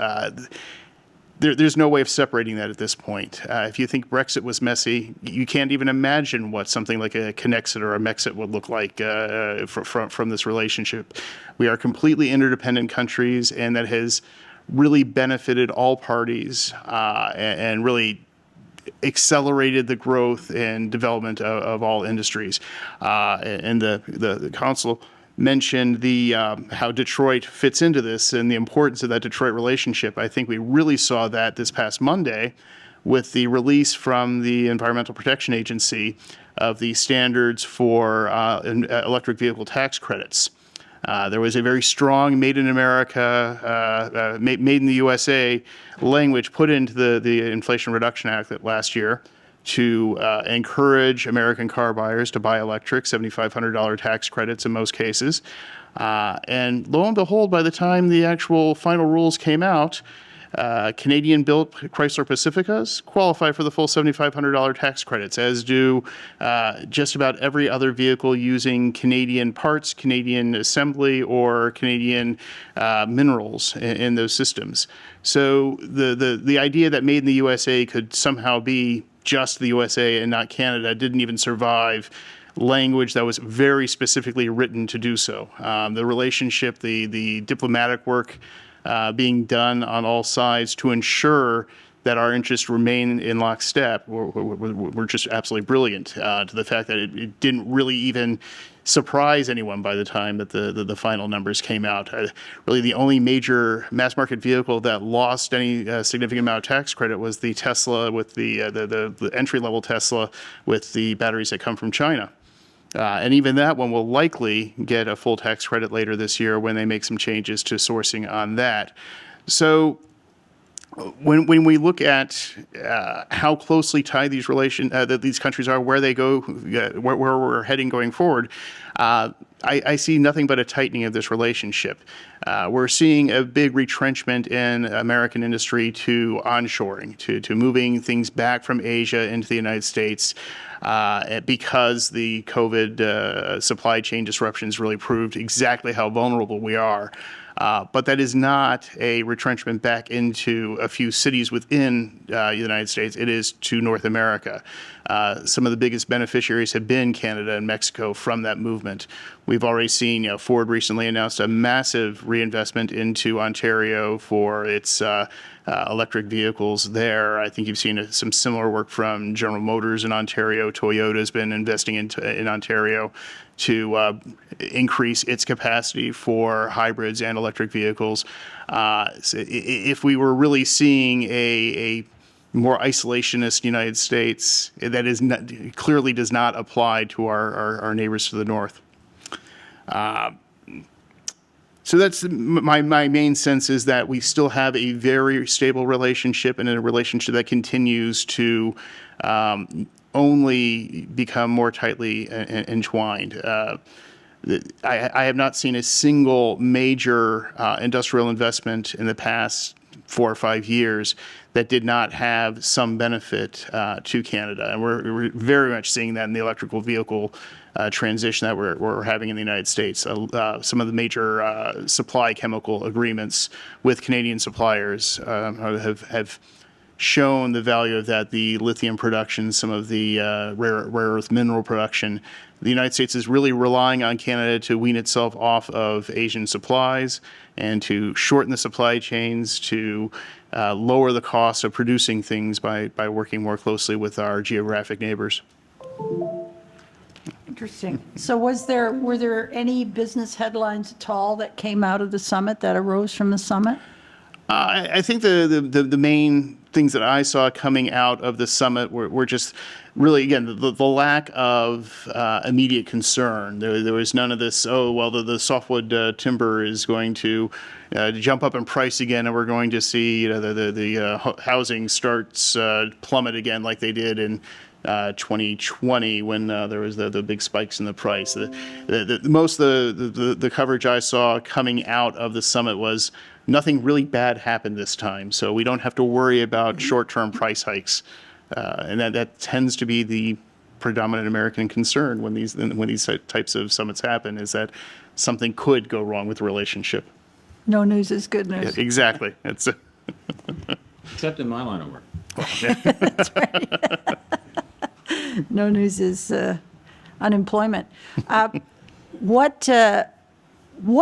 there's no way of separating that at this point. If you think Brexit was messy, you can't even imagine what something like a Connexit or a Mexit would look like from this relationship. We are completely interdependent countries, and that has really benefited all parties and really accelerated the growth and development of all industries. And the council mentioned how Detroit fits into this and the importance of that Detroit relationship. I think we really saw that this past Monday with the release from the Environmental Protection Agency of the standards for electric vehicle tax credits. There was a very strong Made in America, Made in the USA language put into the Inflation Reduction Act last year to encourage American car buyers to buy electric, $7,500 tax credits in most cases. And lo and behold, by the time the actual final rules came out, Canadian-built Chrysler Pacificas qualify for the full $7,500 tax credits, as do just about every other vehicle using Canadian parts, Canadian assembly, or Canadian minerals in those systems. So the idea that Made in the USA could somehow be just the USA and not Canada didn't even survive language that was very specifically written to do so. The relationship, the diplomatic work being done on all sides to ensure that our interests remain in lockstep were just absolutely brilliant, to the fact that it didn't really even surprise anyone by the time that the final numbers came out. Really, the only major mass market vehicle that lost any significant amount of tax credit was the Tesla with the entry-level Tesla with the batteries that come from China. And even that one will likely get a full tax credit later this year when they make some changes to sourcing on that. So when we look at how closely tied these countries are, where they go, where we're heading going forward, I see nothing but a tightening of this relationship. We're seeing a big retrenchment in American industry to onshoring, to moving things back from Asia into the United States, because the COVID supply chain disruptions really proved exactly how vulnerable we are. But that is not a retrenchment back into a few cities within the United States. It is to North America. Some of the biggest beneficiaries have been Canada and Mexico from that movement. We've already seen, Ford recently announced a massive reinvestment into Ontario for its electric vehicles there. I think you've seen some similar work from General Motors in Ontario. Toyota's been investing in Ontario to increase its capacity for hybrids and electric vehicles. So if we were really seeing a more isolationist United States, that is not, clearly does not apply to our neighbors to the north. So that's my main sense, is that we still have a very stable relationship, and a relationship that continues to only become more tightly entwined. I have not seen a single major industrial investment in the past 4 or 5 years that did not have some benefit to Canada. And we're very much seeing that in the electrical vehicle transition that we're having in the United States. Some of the major supply chemical agreements with Canadian suppliers have shown the value of that, the lithium production, some of the rare earth mineral production. The United States is really relying on Canada to wean itself off of Asian supplies and to shorten the supply chains, to lower the cost of producing things by working more closely with our geographic neighbors. Interesting. So were there any business headlines at all that came out of the summit, that arose from the summit? I think the main things that I saw coming out of the summit were just really, again, the lack of immediate concern. There was none of this, the softwood timber is going to jump up in price again, and we're going to see the housing starts plummet again like they did in 2020 when there was the big spikes in the price. Most of the coverage I saw coming out of the summit was nothing really bad happened this time, so we don't have to worry about short-term price hikes, and that tends to be the predominant American concern when these types of summits happen, is that something could go wrong with the relationship. No news is good Yeah, news. exactly. It's Except in my line of work. No news is unemployment. What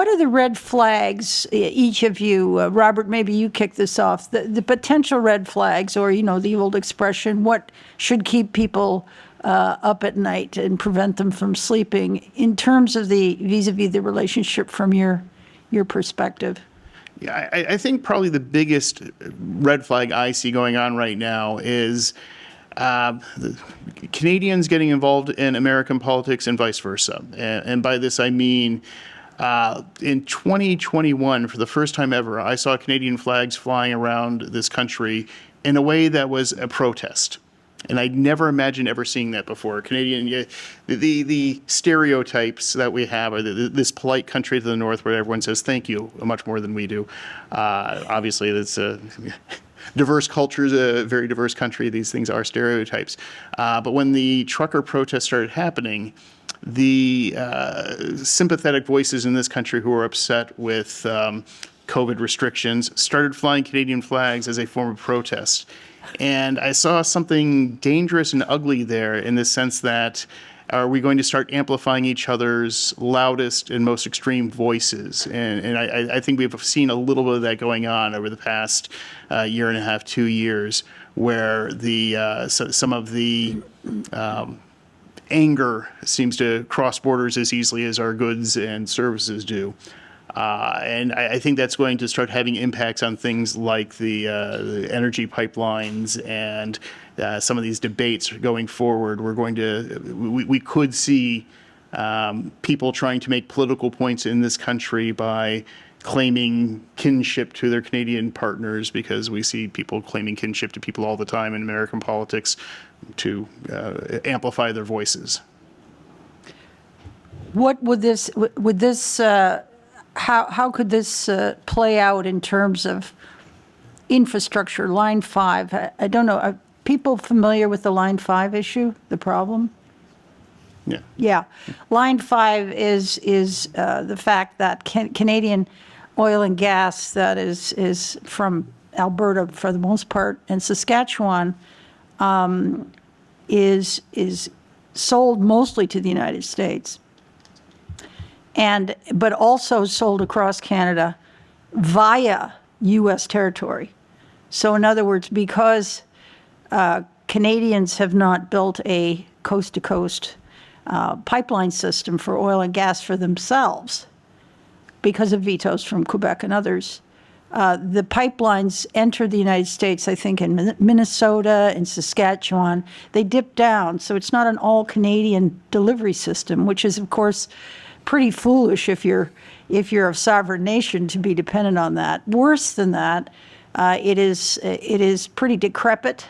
are the red flags, each of you, Robert, maybe you kick this off, the potential red flags, or, the old expression, what should keep people up at night and prevent them from sleeping in terms of the vis-a-vis the relationship from your perspective? Yeah, I think probably the biggest red flag I see going on right now is the Canadians getting involved in American politics and vice versa. And by this I mean, in 2021, for the first time ever, I saw Canadian flags flying around this country in a way that was a protest. And I'd never imagined ever seeing that before. The stereotypes that we have are this polite country to the north where everyone says thank you much more than we do. Obviously, it's a diverse culture, a very diverse country. These things are stereotypes. But when the trucker protests started happening, the sympathetic voices in this country who were upset with COVID restrictions started flying Canadian flags as a form of protest. And I saw something dangerous and ugly there, in the sense that, are we going to start amplifying each other's loudest and most extreme voices? And I think we've seen a little bit of that going on over the past year and a half, 2 years, where some of the anger seems to cross borders as easily as our goods and services do. And I think that's going to start having impacts on things like the energy pipelines and some of these debates going forward. We could see people trying to make political points in this country by claiming kinship to their Canadian partners, because we see people claiming kinship to people all the time in American politics to amplify their voices. What would this, how could this play out in terms of infrastructure, Line 5? I don't know, are people familiar with the Line 5 issue, the problem? Yeah. Yeah. Line 5 is the fact that Canadian oil and gas that is from Alberta for the most part and Saskatchewan is sold mostly to the United States, but also sold across Canada via U.S. territory. So in other words, because Canadians have not built a coast-to-coast pipeline system for oil and gas for themselves because of vetoes from Quebec and others, the pipelines enter the United States, I think, in Minnesota and Saskatchewan. They dip down, so it's not an all-Canadian delivery system, which is, of course, pretty foolish if you're a sovereign nation to be dependent on that. Worse than that, it is pretty decrepit,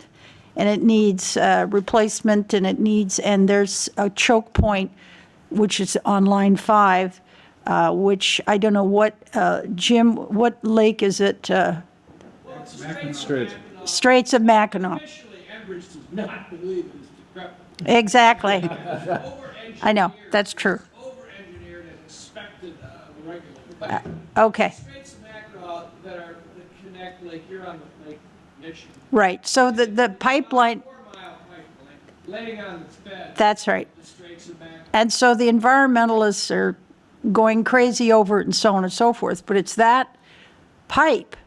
and it needs replacement, and there's a choke point, which is on Line 5, which I don't know what, Jim, what lake is it? Straits of Mackinac. Exactly. I know, that's true. Over-engineered and expected the regular. Okay, Straits of Mackinac that connect Lake Huron with Lake Michigan. right. So the pipeline, 4-mile pipeline laying on its bed. that's right. The Straits of Mackinac. And so the environmentalists are going crazy over it and so on and so forth. But it's that pipe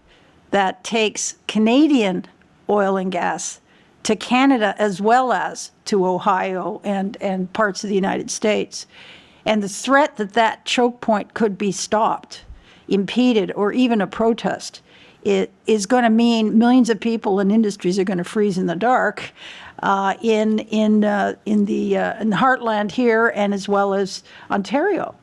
that takes Canadian oil and gas to Canada as well as to Ohio and parts of the United States. And the threat that that choke point could be stopped, impeded, or even a protest, it is going to mean millions of people and industries are going to freeze in the dark in the heartland here and as well as Ontario.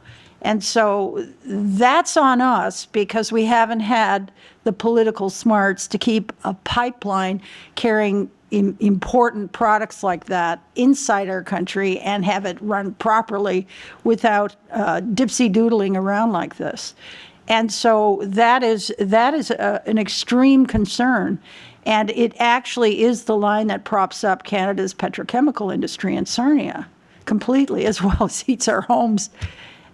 And so that's on us because we haven't had the political smarts to keep a pipeline carrying important products like that inside our country and have it run properly without dipsy-doodling around like this. And so that is an extreme concern. And it actually is the line that props up Canada's petrochemical industry in Sarnia completely, as well as heats our homes.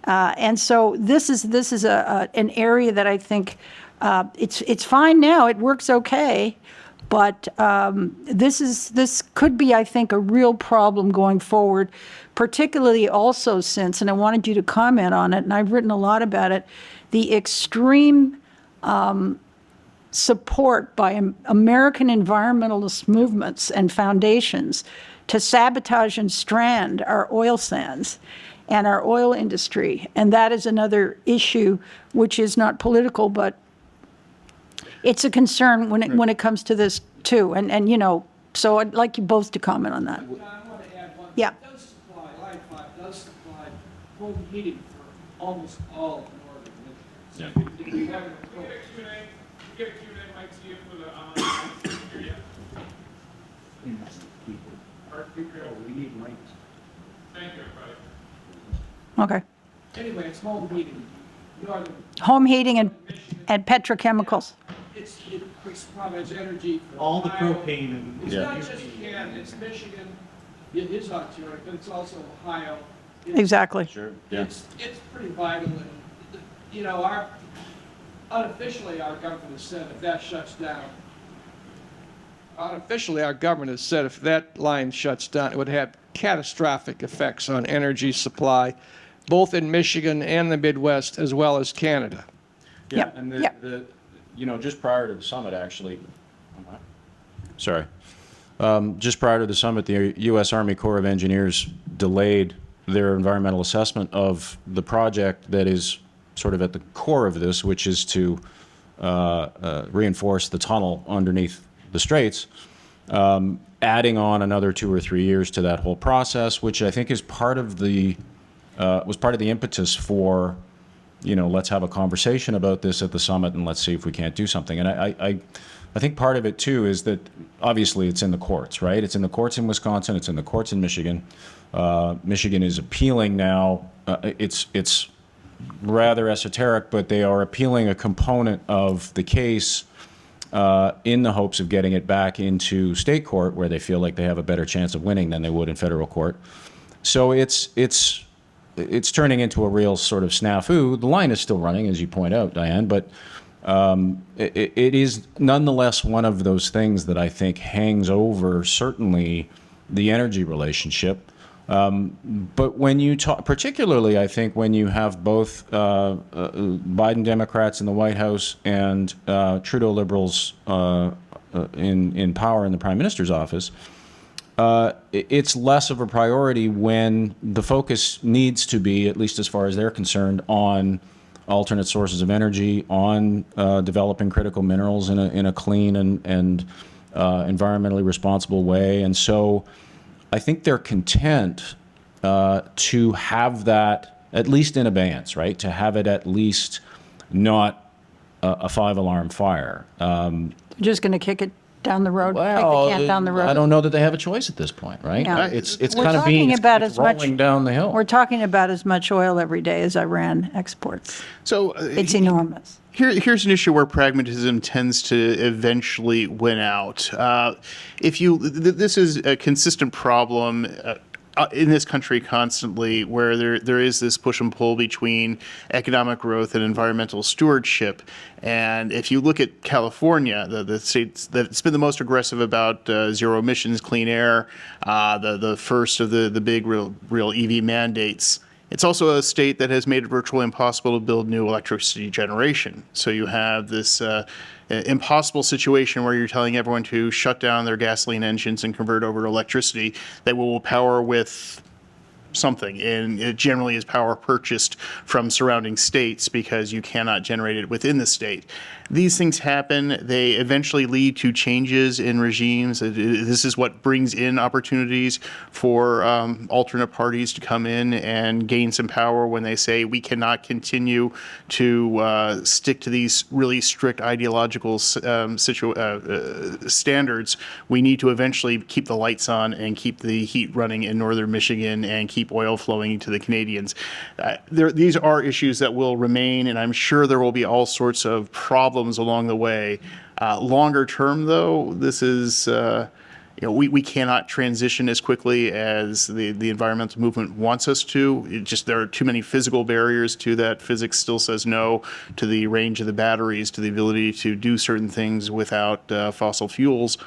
And so this is an area that I think it's fine now. It works okay, but this could be, I think, a real problem going forward, particularly also since, and I wanted you to comment on it, and I've written a lot about it, the extreme support by American environmentalist movements and foundations to sabotage and strand our oil sands and our oil industry. And that is another issue which is not political, but it's a concern when it comes to this too. And you know, so I'd like you both to comment on that. I want to add one. Yeah. It does supply, Line 5 does supply home heating for almost all of northern Michigan. So if you have a Get a Q&A mic to you for the area. Thank you, everybody. Okay. Anyway, it's home heating, northern, Home heating and petrochemicals. it provides energy for All the Ohio. propane and. It's not just Canada, it's Michigan, it is Ontario, but it's also Ohio. It's- Exactly. Sure. It's pretty vital, and, you know, unofficially, our government has said if that shuts down, unofficially, our government has said if that line shuts down, it would have catastrophic effects on energy supply, both in Michigan and the Midwest, as well as Canada. Yeah, Yep, and yep. just prior to the summit, actually, sorry, just prior to the summit, the U.S. Army Corps of Engineers delayed their environmental assessment of the project that is sort of at the core of this, which is to reinforce the tunnel underneath the straits, adding on another 2 or 3 years to that whole process, which I think is part of the was part of the impetus for let's have a conversation about this at the summit and let's see if we can't do something. And I think part of it too is that obviously it's in the courts, right? It's in the courts in Wisconsin. It's in the courts in Michigan. Michigan is appealing now. It's rather esoteric, but they are appealing a component of the case in the hopes of getting it back into state court, where they feel like they have a better chance of winning than they would in federal court. So it's turning into a real sort of snafu. The line is still running, as you point out, Diane, but it is nonetheless one of those things that I think hangs over certainly the energy relationship. But when you talk, particularly, I think when you have both Biden Democrats in the White House and Trudeau Liberals in power in the Prime Minister's office, it's less of a priority when the focus needs to be, at least as far as they're concerned, on alternate sources of energy, on developing critical minerals in a clean and environmentally responsible way. And so I think they're content to have that at least in abeyance, right? To have it at least not a 5-alarm fire. Just going to kick it down the road, kick Well, the can down the road. I don't know that they have a choice at this point, right? Yeah. It's We're kind of talking being about it's as much- rolling down the hill. We're talking about as much oil every day as Iran exports. So It's enormous. Here's an issue where pragmatism tends to eventually win out. This is a consistent problem in this country constantly, where there is this push and pull between economic growth and environmental stewardship. And if you look at California, the states that's been the most aggressive about zero emissions, clean air, the first of the big real EV mandates, it's also a state that has made it virtually impossible to build new electricity generation. So you have this impossible situation where you're telling everyone to shut down their gasoline engines and convert over to electricity that will power with something, and it generally is power purchased from surrounding states because you cannot generate it within the state. These things happen. They eventually lead to changes in regimes. This is what brings in opportunities for alternate parties to come in and gain some power when they say we cannot continue to stick to these really strict ideological standards. We need to eventually keep the lights on and keep the heat running in northern Michigan and keep oil flowing to the Canadians. These are issues that will remain, and I'm sure there will be all sorts of problems along the way. Longer term, though, this is we cannot transition as quickly as the environmental movement wants us to. There are too many physical barriers to that. Physics still says no to the range of the batteries, to the ability to do certain things without fossil fuels.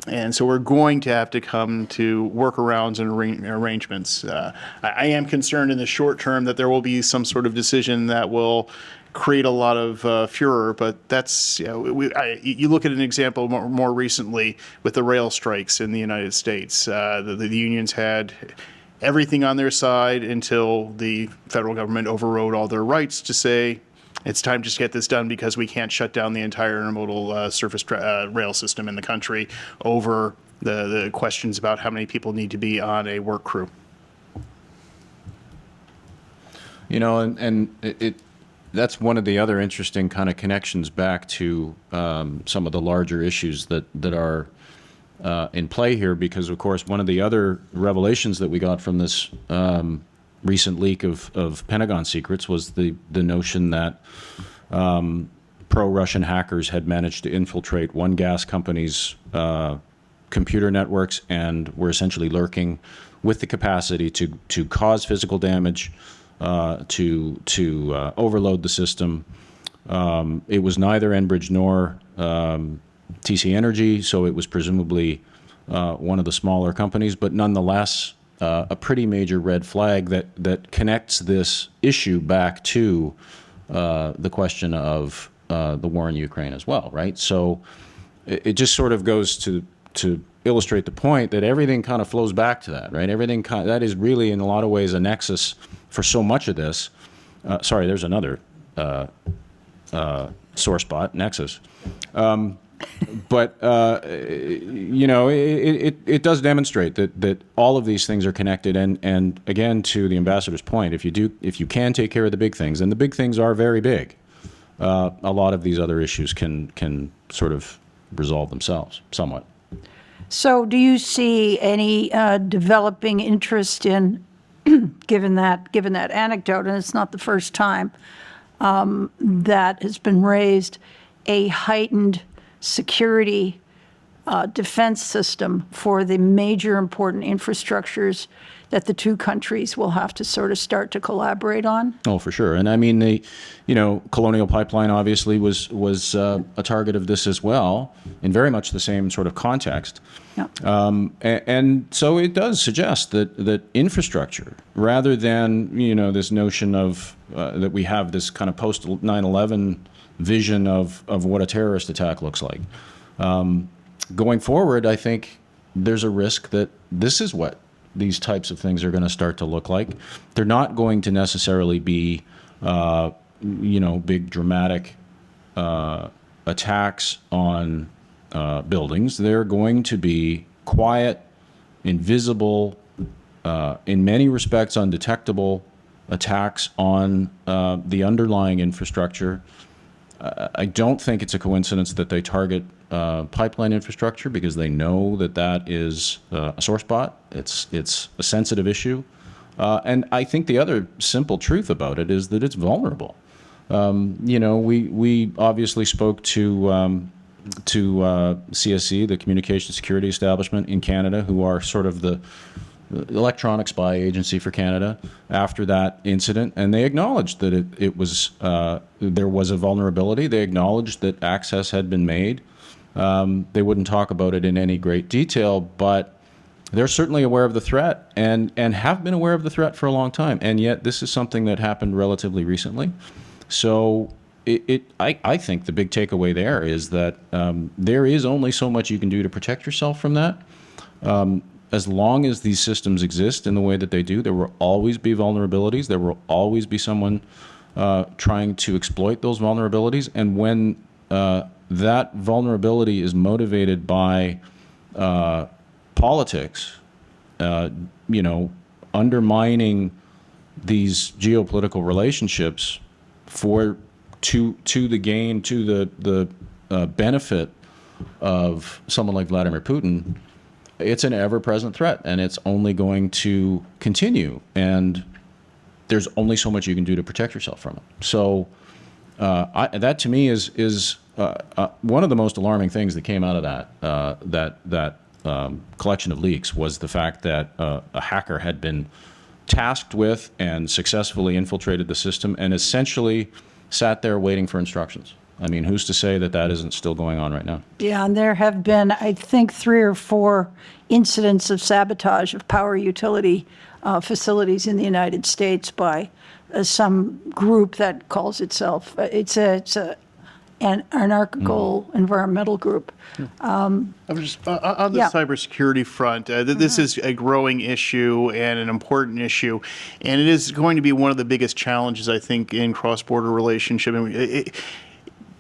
And so we're going to have to come to workarounds and arrangements. I am concerned in the short term that there will be some sort of decision that will create a lot of furor, but that's, you look at an example more recently with the rail strikes in the United States. The unions had everything on their side until the federal government overrode all their rights to say, it's time to get this done because we can't shut down the entire intermodal surface rail system in the country over the questions about how many people need to be on a work crew. That's one of the other interesting kind of connections back to some of the larger issues that are in play here, because of course one of the other revelations that we got from this recent leak of Pentagon secrets was the notion that pro-Russian hackers had managed to infiltrate one gas company's computer networks and were essentially lurking with the capacity to cause physical damage, to overload the system. It was neither Enbridge nor TC Energy, so it was presumably one of the smaller companies, but nonetheless a pretty major red flag that connects this issue back to the question of the war in Ukraine as well, right? So it just sort of goes to illustrate the point that everything kind of flows back to that, right? Everything that is really in a lot of ways a nexus for so much of this. Sorry, there's another sore spot, nexus. But it does demonstrate that all of these things are connected. And again, to the ambassador's point, if you can take care of the big things, and the big things are very big, a lot of these other issues can sort of resolve themselves somewhat. So do you see any developing interest in, given that anecdote, and it's not the first time that has been raised, a heightened security defense system for the major important infrastructures that the two countries will have to sort of start to collaborate on? Oh, for sure. And I mean, the Colonial Pipeline obviously was a target of this as well, in very much the same sort of context. Yeah. And so it does suggest that infrastructure, rather than this notion of that we have this kind of post 9/11 vision of what a terrorist attack looks like. Going forward, I think there's a risk that this is what these types of things are going to start to look like. They're not going to necessarily be, big dramatic attacks on buildings. They're going to be quiet, invisible, in many respects undetectable attacks on the underlying infrastructure. I don't think it's a coincidence that they target pipeline infrastructure, because they know that is a sore spot. It's a sensitive issue. And I think the other simple truth about it is that it's vulnerable. We obviously spoke to CSE, the Communication Security Establishment in Canada, who are sort of the electronic spy agency for Canada after that incident, and they acknowledged that it was there was a vulnerability. They acknowledged that access had been made. They wouldn't talk about it in any great detail, but they're certainly aware of the threat and have been aware of the threat for a long time. And yet this is something that happened relatively recently. So I think the big takeaway there is that there is only so much you can do to protect yourself from that. As long as these systems exist in the way that they do, there will always be vulnerabilities. There will always be someone trying to exploit those vulnerabilities. And when that vulnerability is motivated by politics, undermining these geopolitical relationships to the gain, to the benefit of someone like Vladimir Putin, it's an ever-present threat, and it's only going to continue. And there's only so much you can do to protect yourself from it. So that to me is one of the most alarming things that came out of that collection of leaks, was the fact that a hacker had been tasked with and successfully infiltrated the system and essentially sat there waiting for instructions. I mean, who's to say that isn't still going on right now? Yeah, and there have been, I think, 3 or 4 incidents of sabotage of power utility facilities in the United States by some group that calls itself, an anarchical environmental group. I'm just on the Yeah. cybersecurity front. This is a growing issue and an important issue, and it is going to be one of the biggest challenges, I think, in cross-border relationship. And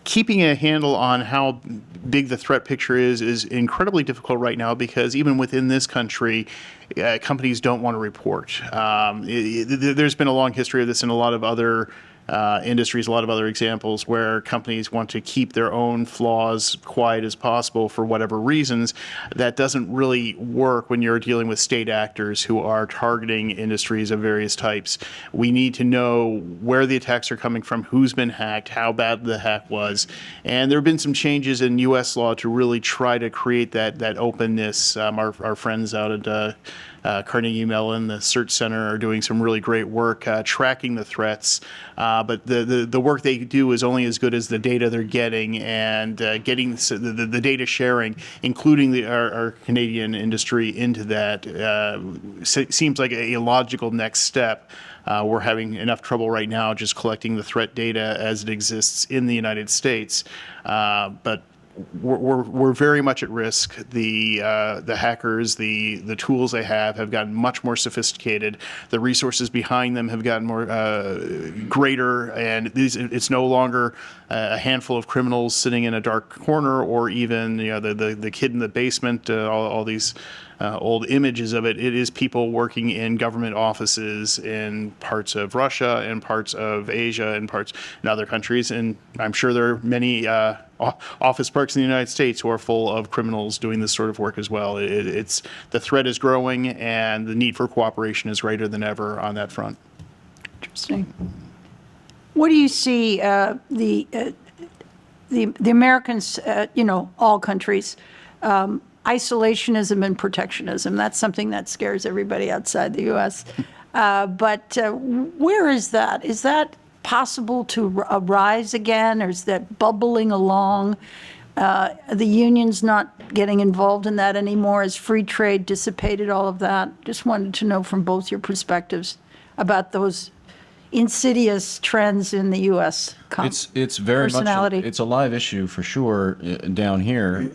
keeping a handle on how big the threat picture is incredibly difficult right now, because even within this country, companies don't want to report. There's been a long history of this in a lot of other industries, a lot of other examples where companies want to keep their own flaws quiet as possible for whatever reasons. That doesn't really work when you're dealing with state actors who are targeting industries of various types. We need to know where the attacks are coming from, who's been hacked, how bad the hack was. And there have been some changes in U.S. law to really try to create that openness. Our friends out at Carnegie Mellon, the Search Center, are doing some really great work tracking the threats. But the work they do is only as good as the data they're getting, and getting the data sharing, including our Canadian industry, into that seems like a logical next step. We're having enough trouble right now just collecting the threat data as it exists in the United States. But we're very much at risk. The hackers, the tools they have gotten much more sophisticated. The resources behind them have gotten more greater, and it's no longer a handful of criminals sitting in a dark corner, or even the kid in the basement. All these old images of it. It is people working in government offices in parts of Russia and parts of Asia and parts in other countries. And I'm sure there are many office parks in the United States who are full of criminals doing this sort of work as well. It's the threat is growing, and the need for cooperation is greater than ever on that front. Interesting. What do you see the Americans, all countries, isolationism and protectionism? That's something that scares everybody outside the U.S. But where is that? Is that possible to rise again, or is that bubbling along? The union's not getting involved in that anymore. Has free trade dissipated all of that? Just wanted to know from both your perspectives about those insidious trends in the U.S. It's very personality. much it's a live issue for sure down here.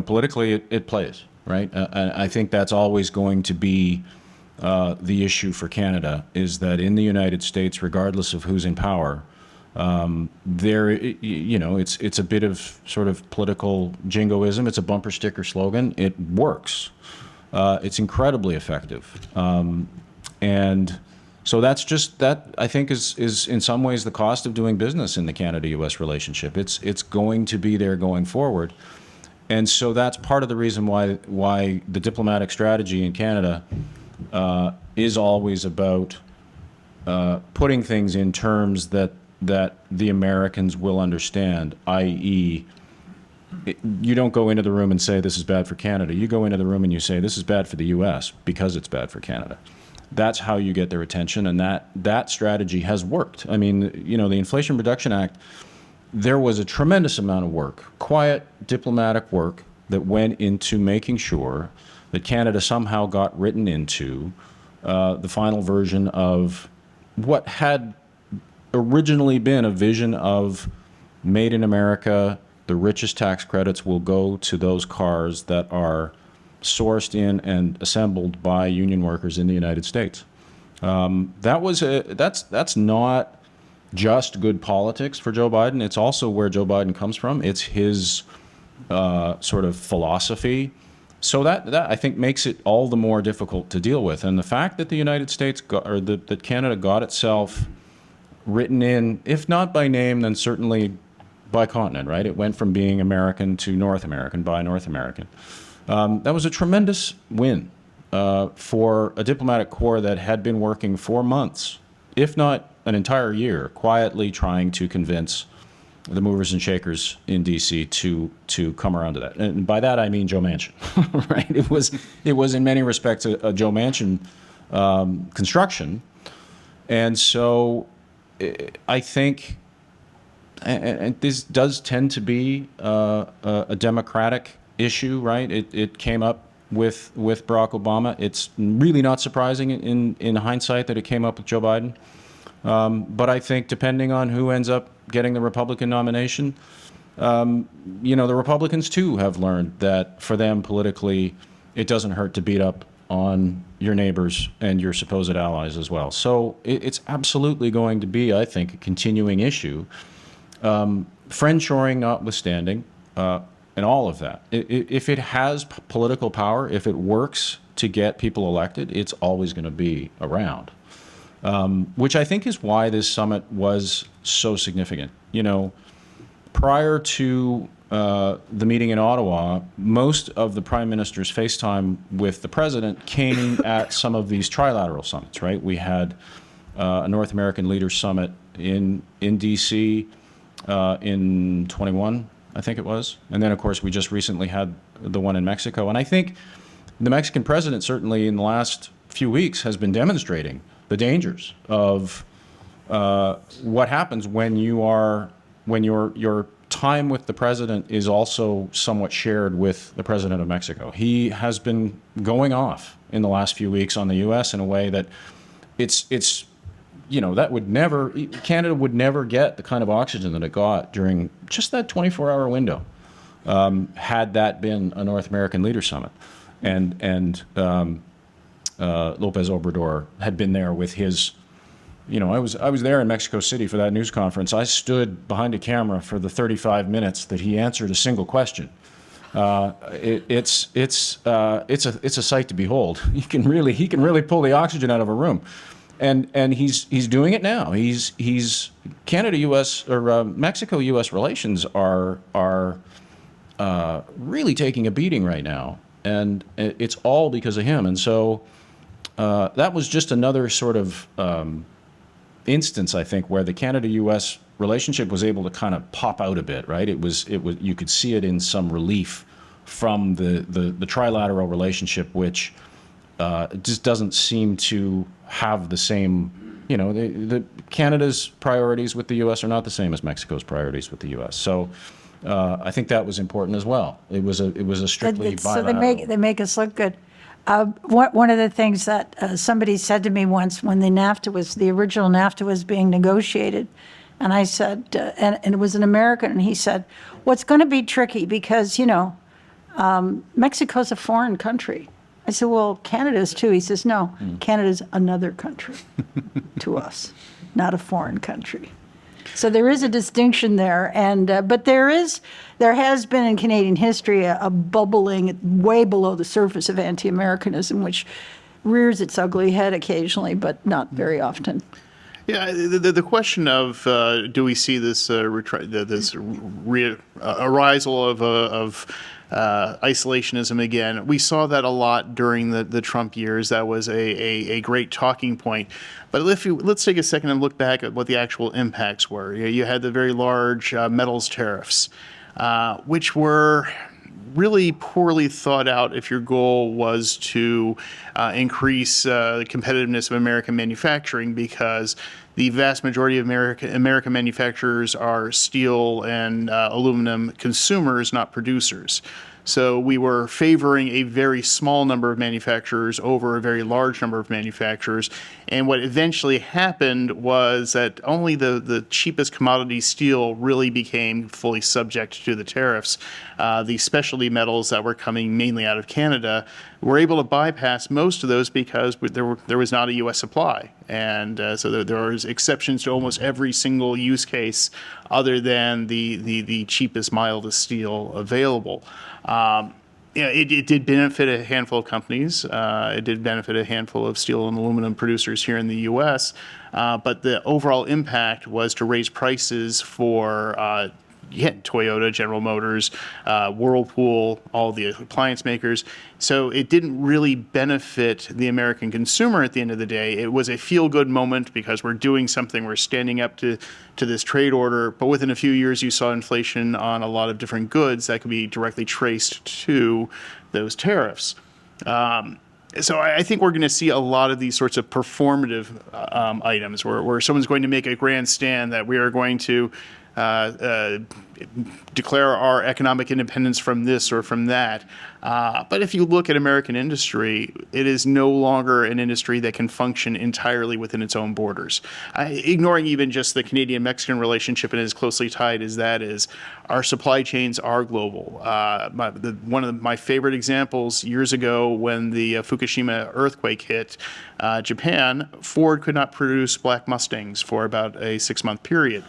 Politically it plays, right? And I think that's always going to be the issue for Canada, is that in the United States, regardless of who's in power, it's a bit of sort of political jingoism. It's a bumper sticker slogan. It works. It's incredibly effective. And so that's just, that I think is in some ways the cost of doing business in the Canada-U.S. relationship. It's going to be there going forward. And so that's part of the reason why the diplomatic strategy in Canada is always about putting things in terms that the Americans will understand, i.e., you don't go into the room and say this is bad for Canada. You go into the room and you say this is bad for the U.S. because it's bad for Canada. That's how you get their attention, and that strategy has worked. I mean, the Inflation Reduction Act, there was a tremendous amount of work, quiet diplomatic work, that went into making sure that Canada somehow got written into the final version of what had originally been a vision of made in America. The richest tax credits will go to those cars that are sourced in and assembled by union workers in the United States. That's not just good politics for Joe Biden. It's also where Joe Biden comes from. It's his sort of philosophy. So that I think makes it all the more difficult to deal with. And the fact that the United States that Canada got itself written in, if not by name, then certainly by continent, right? It went from being American to North American by North American. That was a tremendous win for a diplomatic corps that had been working for months, if not an entire year, quietly trying to convince the movers and shakers in D.C. to come around to that. And by that I mean Joe Manchin, right? It was in many respects a Joe Manchin construction, and so I think, and this does tend to be a democratic issue, right? It came up with Barack Obama. It's really not surprising in hindsight that it came up with Joe Biden. But I think depending on who ends up getting the Republican nomination, the Republicans too have learned that for them politically, it doesn't hurt to beat up on your neighbors and your supposed allies as well. So it's absolutely going to be, I think, a continuing issue. Friendshoring notwithstanding, and all of that. If it has political power, if it works to get people elected, it's always going to be around. Which I think is why this summit was so significant. Prior to the meeting in Ottawa, most of the prime minister's FaceTime with the president came at some of these trilateral summits, right? We had a North American Leaders Summit in D.C. In 21, I think it was. And then, of course, we just recently had the one in Mexico. And I think the Mexican president, certainly in the last few weeks, has been demonstrating the dangers of what happens when your time with the president is also somewhat shared with the president of Mexico. He has been going off in the last few weeks on the U.S. in a way that it's that would never, Canada would never get the kind of oxygen that it got during just that 24-hour window, had that been a North American Leader Summit. And Lopez Obrador had been there with his, I was there in Mexico City for that news conference. I stood behind a camera for the 35 minutes that he answered a single question. It's a sight to behold. He can really pull the oxygen out of a room, and he's doing it now. He's Canada-U.S. or Mexico-U.S. relations are really taking a beating right now, and it's all because of him. And so that was just another sort of instance, I think, where the Canada-U.S. relationship was able to kind of pop out a bit, right? It was you could see it in some relief from the trilateral relationship, which just doesn't seem to have the same, the Canada's priorities with the U.S. are not the same as Mexico's priorities with the U.S. So I think that was important as well. It was a strictly So bilateral. they make us look good. One of the things that somebody said to me once when the original NAFTA was being negotiated, and I said, and it was an American, and he said, "What's going to be tricky because Mexico's a foreign country." I said, "Well, Canada is too." He says, "No, Canada's another country to us, not a foreign country." So there is a distinction there, and but there has been in Canadian history a bubbling way below the surface of anti-Americanism, which rears its ugly head occasionally, but not very often. Yeah, the question of do we see this arisal of isolationism again? We saw that a lot during the Trump years. That was a great talking point. But let's take a second and look back at what the actual impacts were. You had the very large metals tariffs, which were really poorly thought out if your goal was to increase the competitiveness of American manufacturing, because the vast majority of American manufacturers are steel and aluminum consumers, not producers. So we were favoring a very small number of manufacturers over a very large number of manufacturers. And what eventually happened was that only the cheapest commodity steel really became fully subject to the tariffs. The specialty metals that were coming mainly out of Canada were able to bypass most of those because there was not a U.S. supply. And so there was exceptions to almost every single use case other than the cheapest, mildest steel available. It did benefit a handful of companies. It did benefit a handful of steel and aluminum producers here in the U.S. But the overall impact was to raise prices for Toyota, General Motors, Whirlpool, all the appliance makers. So it didn't really benefit the American consumer at the end of the day. It was a feel-good moment because we're doing something, we're standing up to this trade order. But within a few years, you saw inflation on a lot of different goods that could be directly traced to those tariffs. So I think we're going to see a lot of these sorts of performative items where someone's going to make a grandstand that we are going to declare our economic independence from this or from that. But if you look at American industry, it is no longer an industry that can function entirely within its own borders. Ignoring even just the Canadian-Mexican relationship and as closely tied as that is, our supply chains are global. One of my favorite examples years ago when the Fukushima earthquake hit Japan, Ford could not produce black Mustangs for about a 6-month period.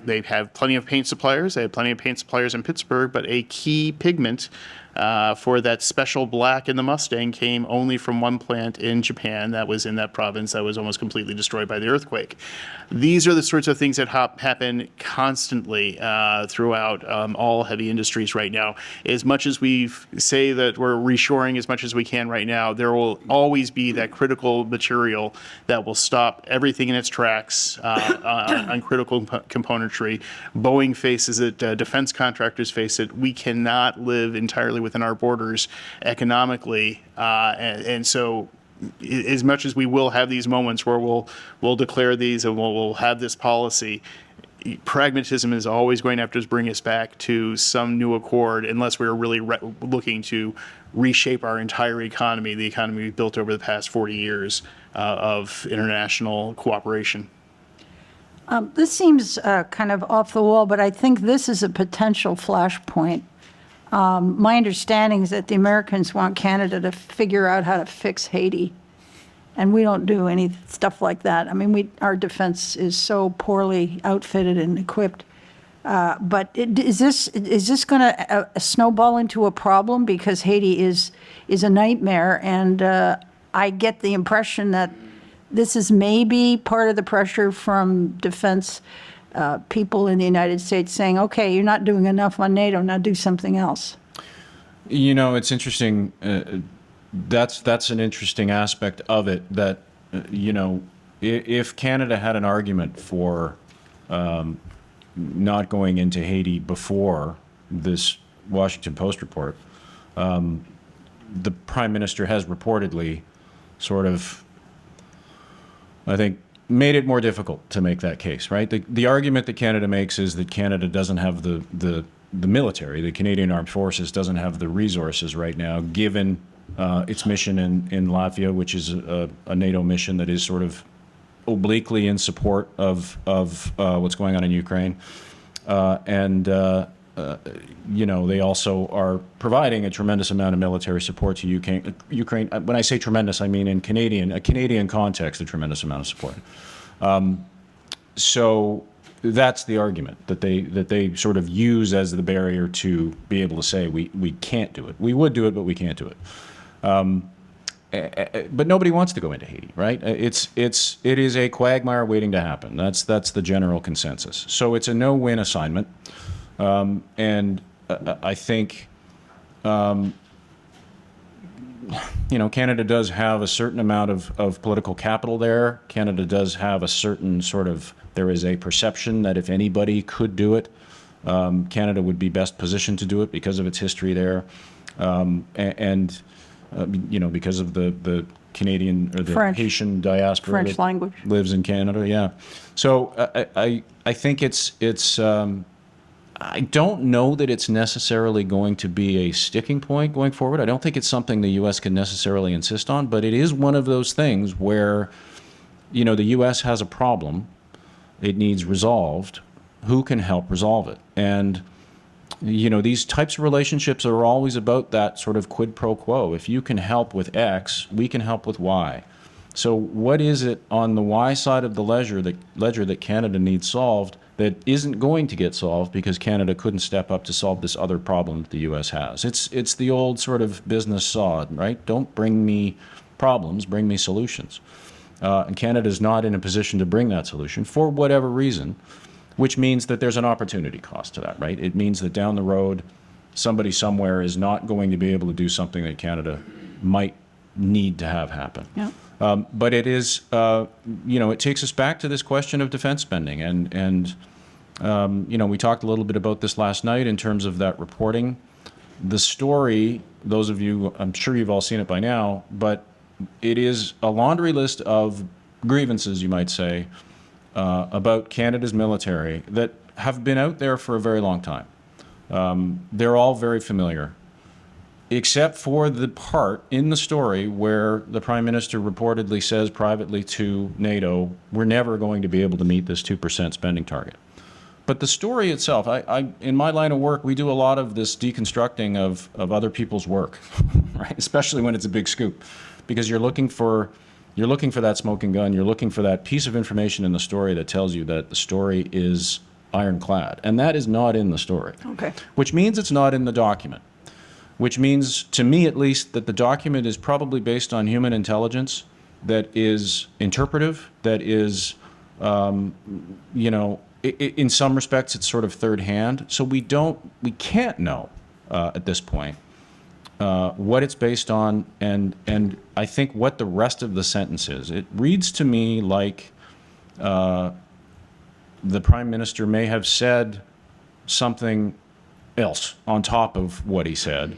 They have plenty of paint suppliers. They have plenty of paint suppliers in Pittsburgh, but a key pigment for that special black in the Mustang came only from one plant in Japan that was in that province that was almost completely destroyed by the earthquake. These are the sorts of things that happen constantly throughout all heavy industries right now. As much as we say that we're reshoring as much as we can right now, there will always be that critical material that will stop everything in its tracks on critical componentry. Boeing faces it, defense contractors face it. We cannot live entirely within our borders economically, and so as much as we will have these moments where we'll declare these and we'll have this policy, pragmatism is always going to have to bring us back to some new accord unless we're really looking to reshape our entire economy, the economy we've built over the past 40 years of international cooperation. This seems kind of off the wall, but I think this is a potential flashpoint. My understanding is that the Americans want Canada to figure out how to fix Haiti, and we don't do any stuff like that. I mean, our defense is so poorly outfitted and equipped. But is this going to snowball into a problem, because Haiti is a nightmare, and I get the impression that this is maybe part of the pressure from defense people in the United States saying, okay, you're not doing enough on NATO, now do something else. You know, it's interesting. That's an interesting aspect of it, that, you know, if Canada had an argument for not going into Haiti before this Washington Post report, the Prime Minister has reportedly sort of, I think, made it more difficult to make that case, right? The argument that Canada makes is that Canada doesn't have the military, the Canadian Armed Forces doesn't have the resources right now, given its mission in Latvia, which is a NATO mission that is sort of obliquely in support of what's going on in Ukraine. You know, they also are providing a tremendous amount of military support to Ukraine. When I say tremendous, I mean in a Canadian context, a tremendous amount of support. So that's the argument that they sort of use as the barrier to be able to say we can't do it. We would do it, but we can't do it. But nobody wants to go into Haiti, right? It is a quagmire waiting to happen. That's the general consensus. So it's a no-win assignment. I think, you know, Canada does have a certain amount of political capital there. Canada does have a certain sort of, there is a perception that if anybody could do it, Canada would be best positioned to do it because of its history there. You know, because of the Canadian or the Haitian diaspora French that language lives in Canada. Yeah. So I think it's I don't know that it's necessarily going to be a sticking point going forward. I don't think it's something the U.S. can necessarily insist on, but it is one of those things where, you know, the U.S. has a problem. It needs resolved. Who can help resolve it? And, you know, these types of relationships are always about that sort of quid pro quo. If you can help with X, we can help with Y. So what is it on the Y side of the ledger that Canada needs solved that isn't going to get solved because Canada couldn't step up to solve this other problem that the U.S. has? It's the old sort of business saw, right? Don't bring me problems, bring me solutions. And Canada's not in a position to bring that solution for whatever reason, which means that there's an opportunity cost to that, right? It means that down the road, somebody somewhere is not going to be able to do something that Canada might need to have happen. Yeah. But it is, you know, it takes us back to this question of defense spending. And you know, we talked a little bit about this last night in terms of that reporting. The story, those of you, I'm sure you've all seen it by now, but it is a laundry list of grievances, you might say, about Canada's military that have been out there for a very long time. They're all very familiar, except for the part in the story where the Prime Minister reportedly says privately to NATO, we're never going to be able to meet this 2% spending target. But the story itself, in my line of work, we do a lot of this deconstructing of other people's work, right? Especially when it's a big scoop, because you're looking for that smoking gun, you're looking for that piece of information in the story that tells you that the story is ironclad, and that is not in the story. Okay. Which means it's not in the document. Which means, to me at least, that the document is probably based on human intelligence that is interpretive, that is, you know, in some respects, it's sort of third hand. So we can't know at this point what it's based on, and I think what the rest of the sentence is. It reads to me like the Prime Minister may have said something else on top of what he said.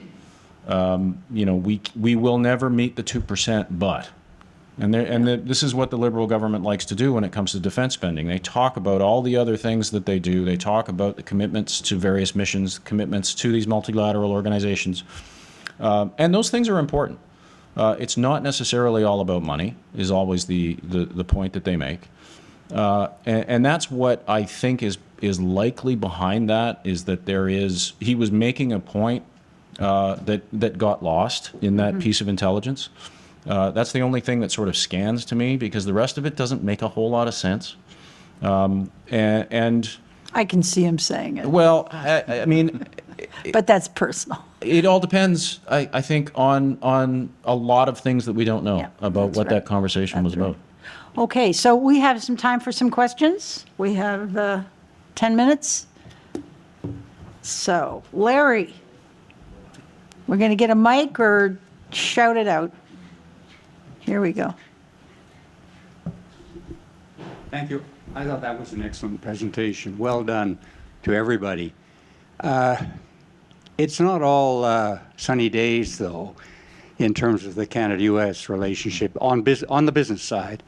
You know, we will never meet the 2%, but This is what the Liberal government likes to do when it comes to defense spending. They talk about all the other things that they do. They talk about the commitments to various missions, commitments to these multilateral organizations. And those things are important. It's not necessarily all about money, is always the point that they make. And that's what I think is likely behind that, is that he was making a point that got lost in that piece of intelligence. That's the only thing that sort of scans to me, because the rest of it doesn't make a whole lot of sense. And I can see him saying it, well, I mean, but that's personal. it all depends, I think, on a lot of things that we don't know Yeah, about that's what right. that conversation was about. Okay, so we have some time for some questions. We have 10 minutes. So, Larry, we're going to get a mic or shout it out? Here we go. Thank you. I thought that was an excellent presentation. Well done to everybody. It's not all sunny days, though, in terms of the Canada-U.S. relationship on the business side.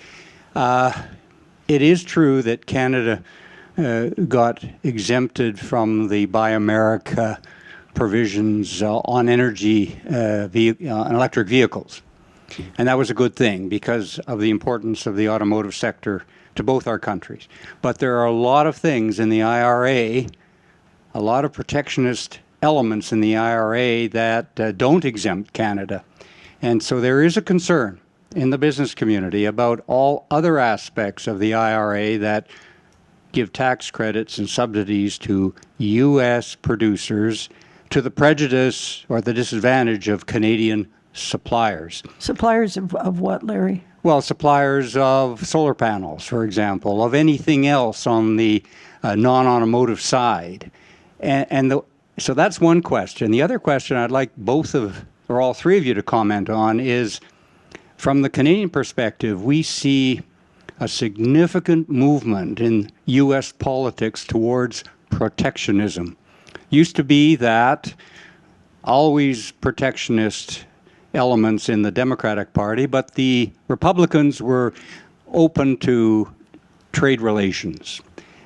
It is true that Canada got exempted from the Buy America provisions on energy, on electric vehicles. And that was a good thing because of the importance of the automotive sector to both our countries. But there are a lot of things in the IRA, a lot of protectionist elements in the IRA that don't exempt Canada. And so there is a concern in the business community about all other aspects of the IRA that give tax credits and subsidies to U.S. producers to the prejudice or the disadvantage of Canadian suppliers. Suppliers of what, Larry? Well, suppliers of solar panels, for example, of anything else on the non-automotive side. So that's one question. The other question I'd like all three of you to comment on is, from the Canadian perspective, we see a significant movement in U.S. politics towards protectionism. Used to be that always protectionist elements in the Democratic Party, but the Republicans were open to trade relations.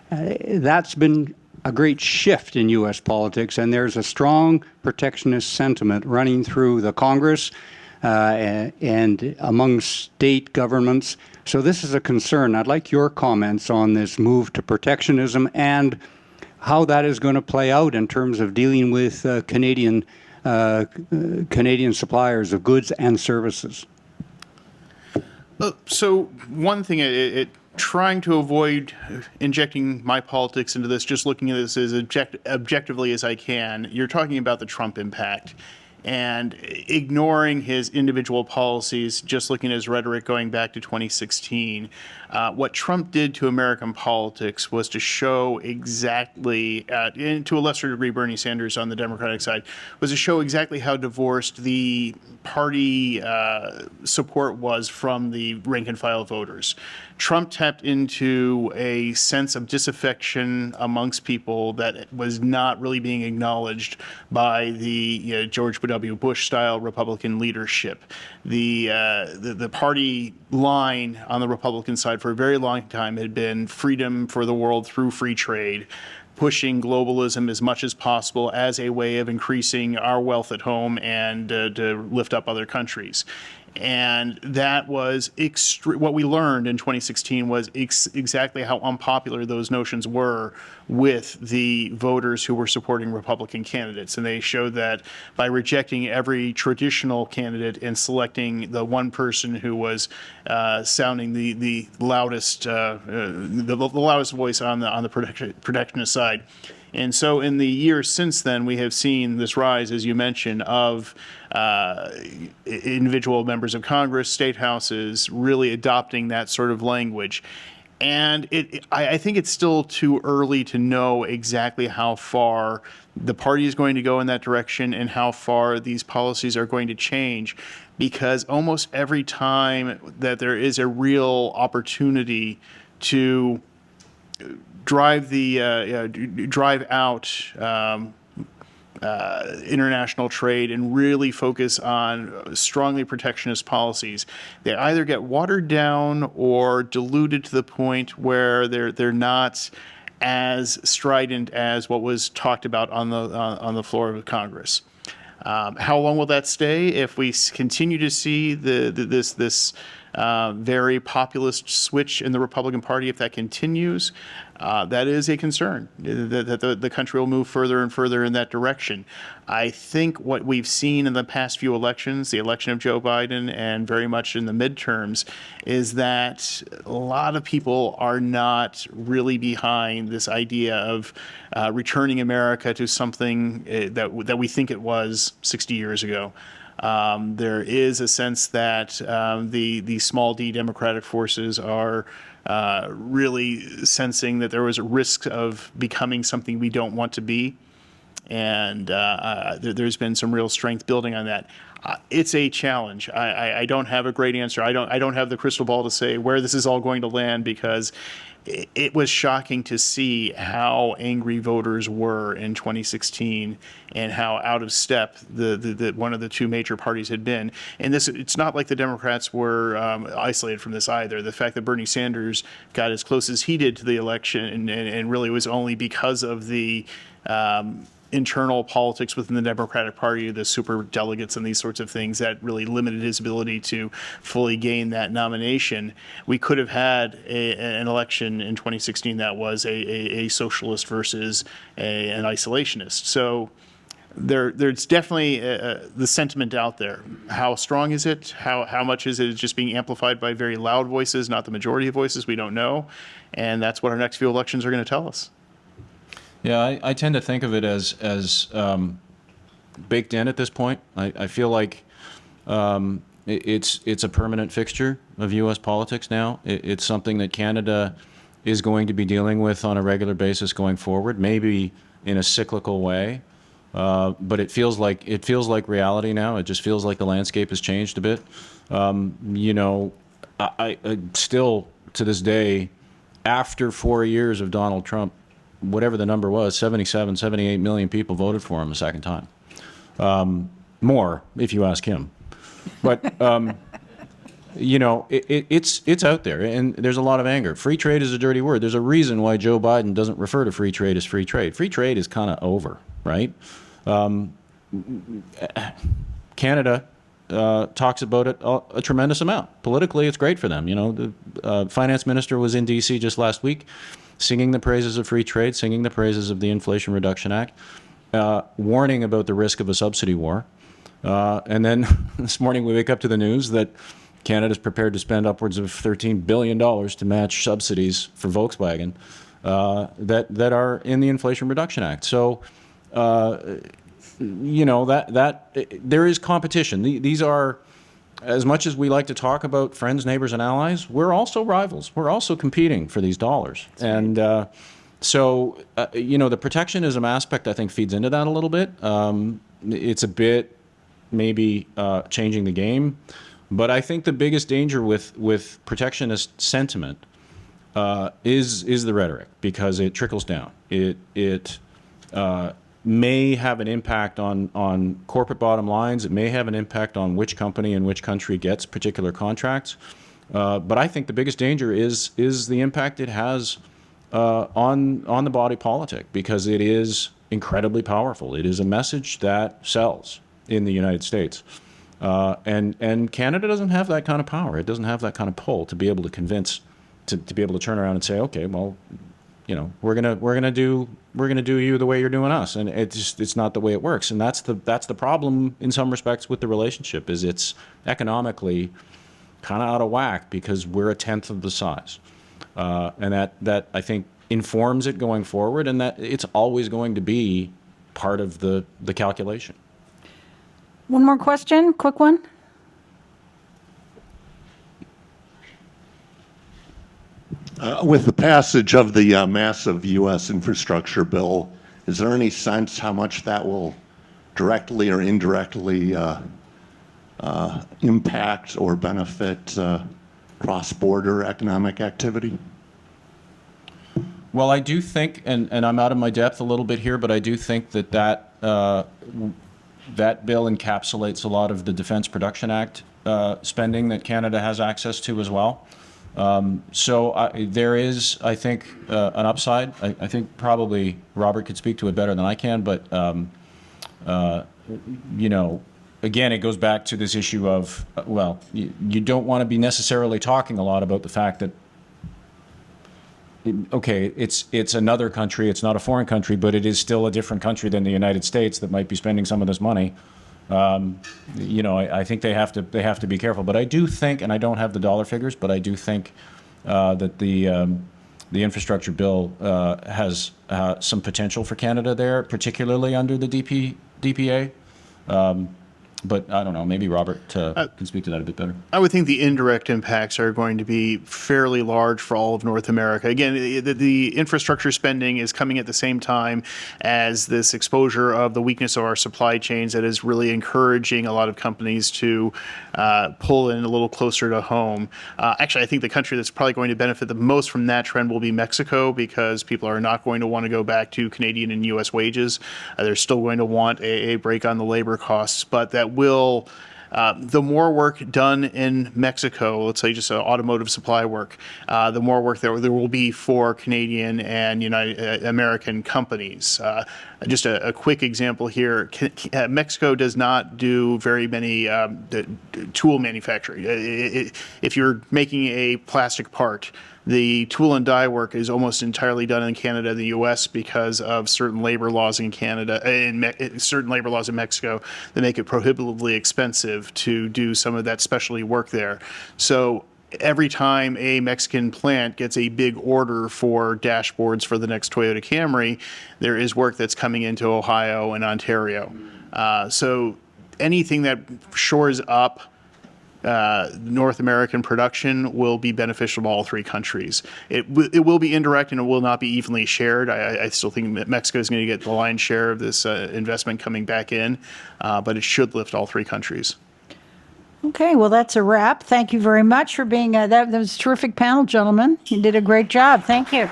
That's been a great shift in U.S. politics, and there's a strong protectionist sentiment running through the Congress and among state governments. So this is a concern. I'd like your comments on this move to protectionism and how that is going to play out in terms of dealing with Canadian suppliers of goods and services. So one thing, trying to avoid injecting my politics into this, just looking at this as objectively as I can, you're talking about the Trump impact. And ignoring his individual policies, just looking at his rhetoric going back to 2016, what Trump did to American politics was to show exactly, and to a lesser degree Bernie Sanders on the Democratic side, was to show exactly how divorced the party support was from the rank and file voters. Trump tapped into a sense of disaffection amongst people that was not really being acknowledged by the George W. Bush-style Republican leadership. The party line on the Republican side for a very long time had been freedom for the world through free trade, pushing globalism as much as possible as a way of increasing our wealth at home and to lift up other countries. And that was what we learned in 2016 was exactly how unpopular those notions were with the voters who were supporting Republican candidates. And they showed that by rejecting every traditional candidate and selecting the one person who was sounding the loudest voice on the protectionist side. And so in the years since then, we have seen this rise, as you mentioned, of individual members of Congress, state houses, really adopting that sort of language. And I think it's still too early to know exactly how far the party is going to go in that direction and how far these policies are going to change, because almost every time that there is a real opportunity to drive out international trade and really focus on strongly protectionist policies, they either get watered down or diluted to the point where they're not as strident as what was talked about on the floor of Congress. How long will that stay? If we continue to see this very populist switch in the Republican Party, if that continues, that is a concern, that the country will move further and further in that direction. I think what we've seen in the past few elections, the election of Joe Biden and very much in the midterms, is that a lot of people are not really behind this idea of returning America to something that we think it was 60 years ago. There is a sense that the small d Democratic forces are really sensing that there was a risk of becoming something we don't want to be. And there's been some real strength building on that. It's a challenge. I don't have a great answer. I don't have the crystal ball to say where this is all going to land, because it was shocking to see how angry voters were in 2016 and how out of step the one of the two major parties had been. And it's not like the Democrats were isolated from this either. The fact that Bernie Sanders got as close as he did to the election and really was only because of the internal politics within the Democratic Party, the super delegates and these sorts of things, that really limited his ability to fully gain that nomination. We could have had an election in 2016 that was a socialist versus an isolationist. So there's definitely the sentiment out there. How strong is it? How much is it just being amplified by very loud voices, not the majority of voices? We don't know. And that's what our next few elections are going to tell us. Yeah, I tend to think of it as baked in at this point. I feel like it's a permanent fixture of U.S. politics now. It's something that Canada is going to be dealing with on a regular basis going forward, maybe in a cyclical way. But it feels like reality now. It just feels like the landscape has changed a bit. I still, to this day, after 4 years of Donald Trump, whatever the number was, 77, 78 million people voted for him a second time. More, if you ask him. But, it's out there, and there's a lot of anger. Free trade is a dirty word. There's a reason why Joe Biden doesn't refer to free trade as free trade. Free trade is kind of over, right? Canada talks about it a tremendous amount. Politically, it's great for them. The finance minister was in D.C. just last week, singing the praises of free trade, singing the praises of the Inflation Reduction Act, warning about the risk of a subsidy war. And then this morning we wake up to the news that Canada's prepared to spend upwards of $13 billion to match subsidies for Volkswagen that are in the Inflation Reduction Act. So, there is competition. These are, as much as we like to talk about friends, neighbors, and allies, we're also rivals. We're also competing for these dollars. And the protectionism aspect, I think, feeds into that a little bit. It's a bit maybe changing the game. But I think the biggest danger with protectionist sentiment is the rhetoric, because it trickles down. It may have an impact on corporate bottom lines. It may have an impact on which company and which country gets particular contracts. But I think the biggest danger is the impact it has on the body politic, because it is incredibly powerful. It is a message that sells in the United States. And Canada doesn't have that kind of power. It doesn't have that kind of pull to be able to convince, to be able to turn around and say, okay, well, we're gonna do you the way you're doing us, and it's not the way it works. And that's the problem in some respects with the relationship, is it's economically kind of out of whack because we're a tenth of the size, and that I think informs it going forward, and that it's always going to be part of the calculation. One more question, quick one. With the passage of the massive U.S. infrastructure bill, is there any sense how much that will directly or indirectly impact or benefit cross-border economic activity? Well, I do think, and I'm out of my depth a little bit here, but I do think that that bill encapsulates a lot of the Defense Production Act spending that Canada has access to as well. There is, I think, an upside. I think probably Robert could speak to it better than I can, but again, it goes back to this issue of, you don't want to be necessarily talking a lot about the fact that, okay, it's another country, it's not a foreign country, but it is still a different country than the United States that might be spending some of this money. I think they have to be careful. But I do think, and I don't have the dollar figures, but I do think that the infrastructure bill has some potential for Canada there, particularly under the DPA. But I don't know, maybe Robert can speak to that a bit better. I would think the indirect impacts are going to be fairly large for all of North America. Again, the infrastructure spending is coming at the same time as this exposure of the weakness of our supply chains that is really encouraging a lot of companies to pull in a little closer to home. Actually, I think the country that's probably going to benefit the most from that trend will be Mexico, because people are not going to want to go back to Canadian and U.S. wages. They're still going to want a break on the labor costs, but that will, the more work done in Mexico, let's say just automotive supply work, the more work there will be for Canadian and American companies. Just a quick example here, Mexico does not do very many tool manufacturing. If you're making a plastic part, the tool and die work is almost entirely done in Canada and the U.S. because of certain labor laws in Canada and certain labor laws in Mexico that make it prohibitively expensive to do some of that specialty work there. So every time a Mexican plant gets a big order for dashboards for the next Toyota Camry, there is work that's coming into Ohio and Ontario. So anything that shores up North American production will be beneficial to all three countries. It will be indirect and it will not be evenly shared. I still think Mexico is going to get the lion's share of this investment coming back in, but it should lift all three countries. Okay, well, that's a wrap. Thank you very much for being, that was a terrific panel, gentlemen. You did a great job. Thank you.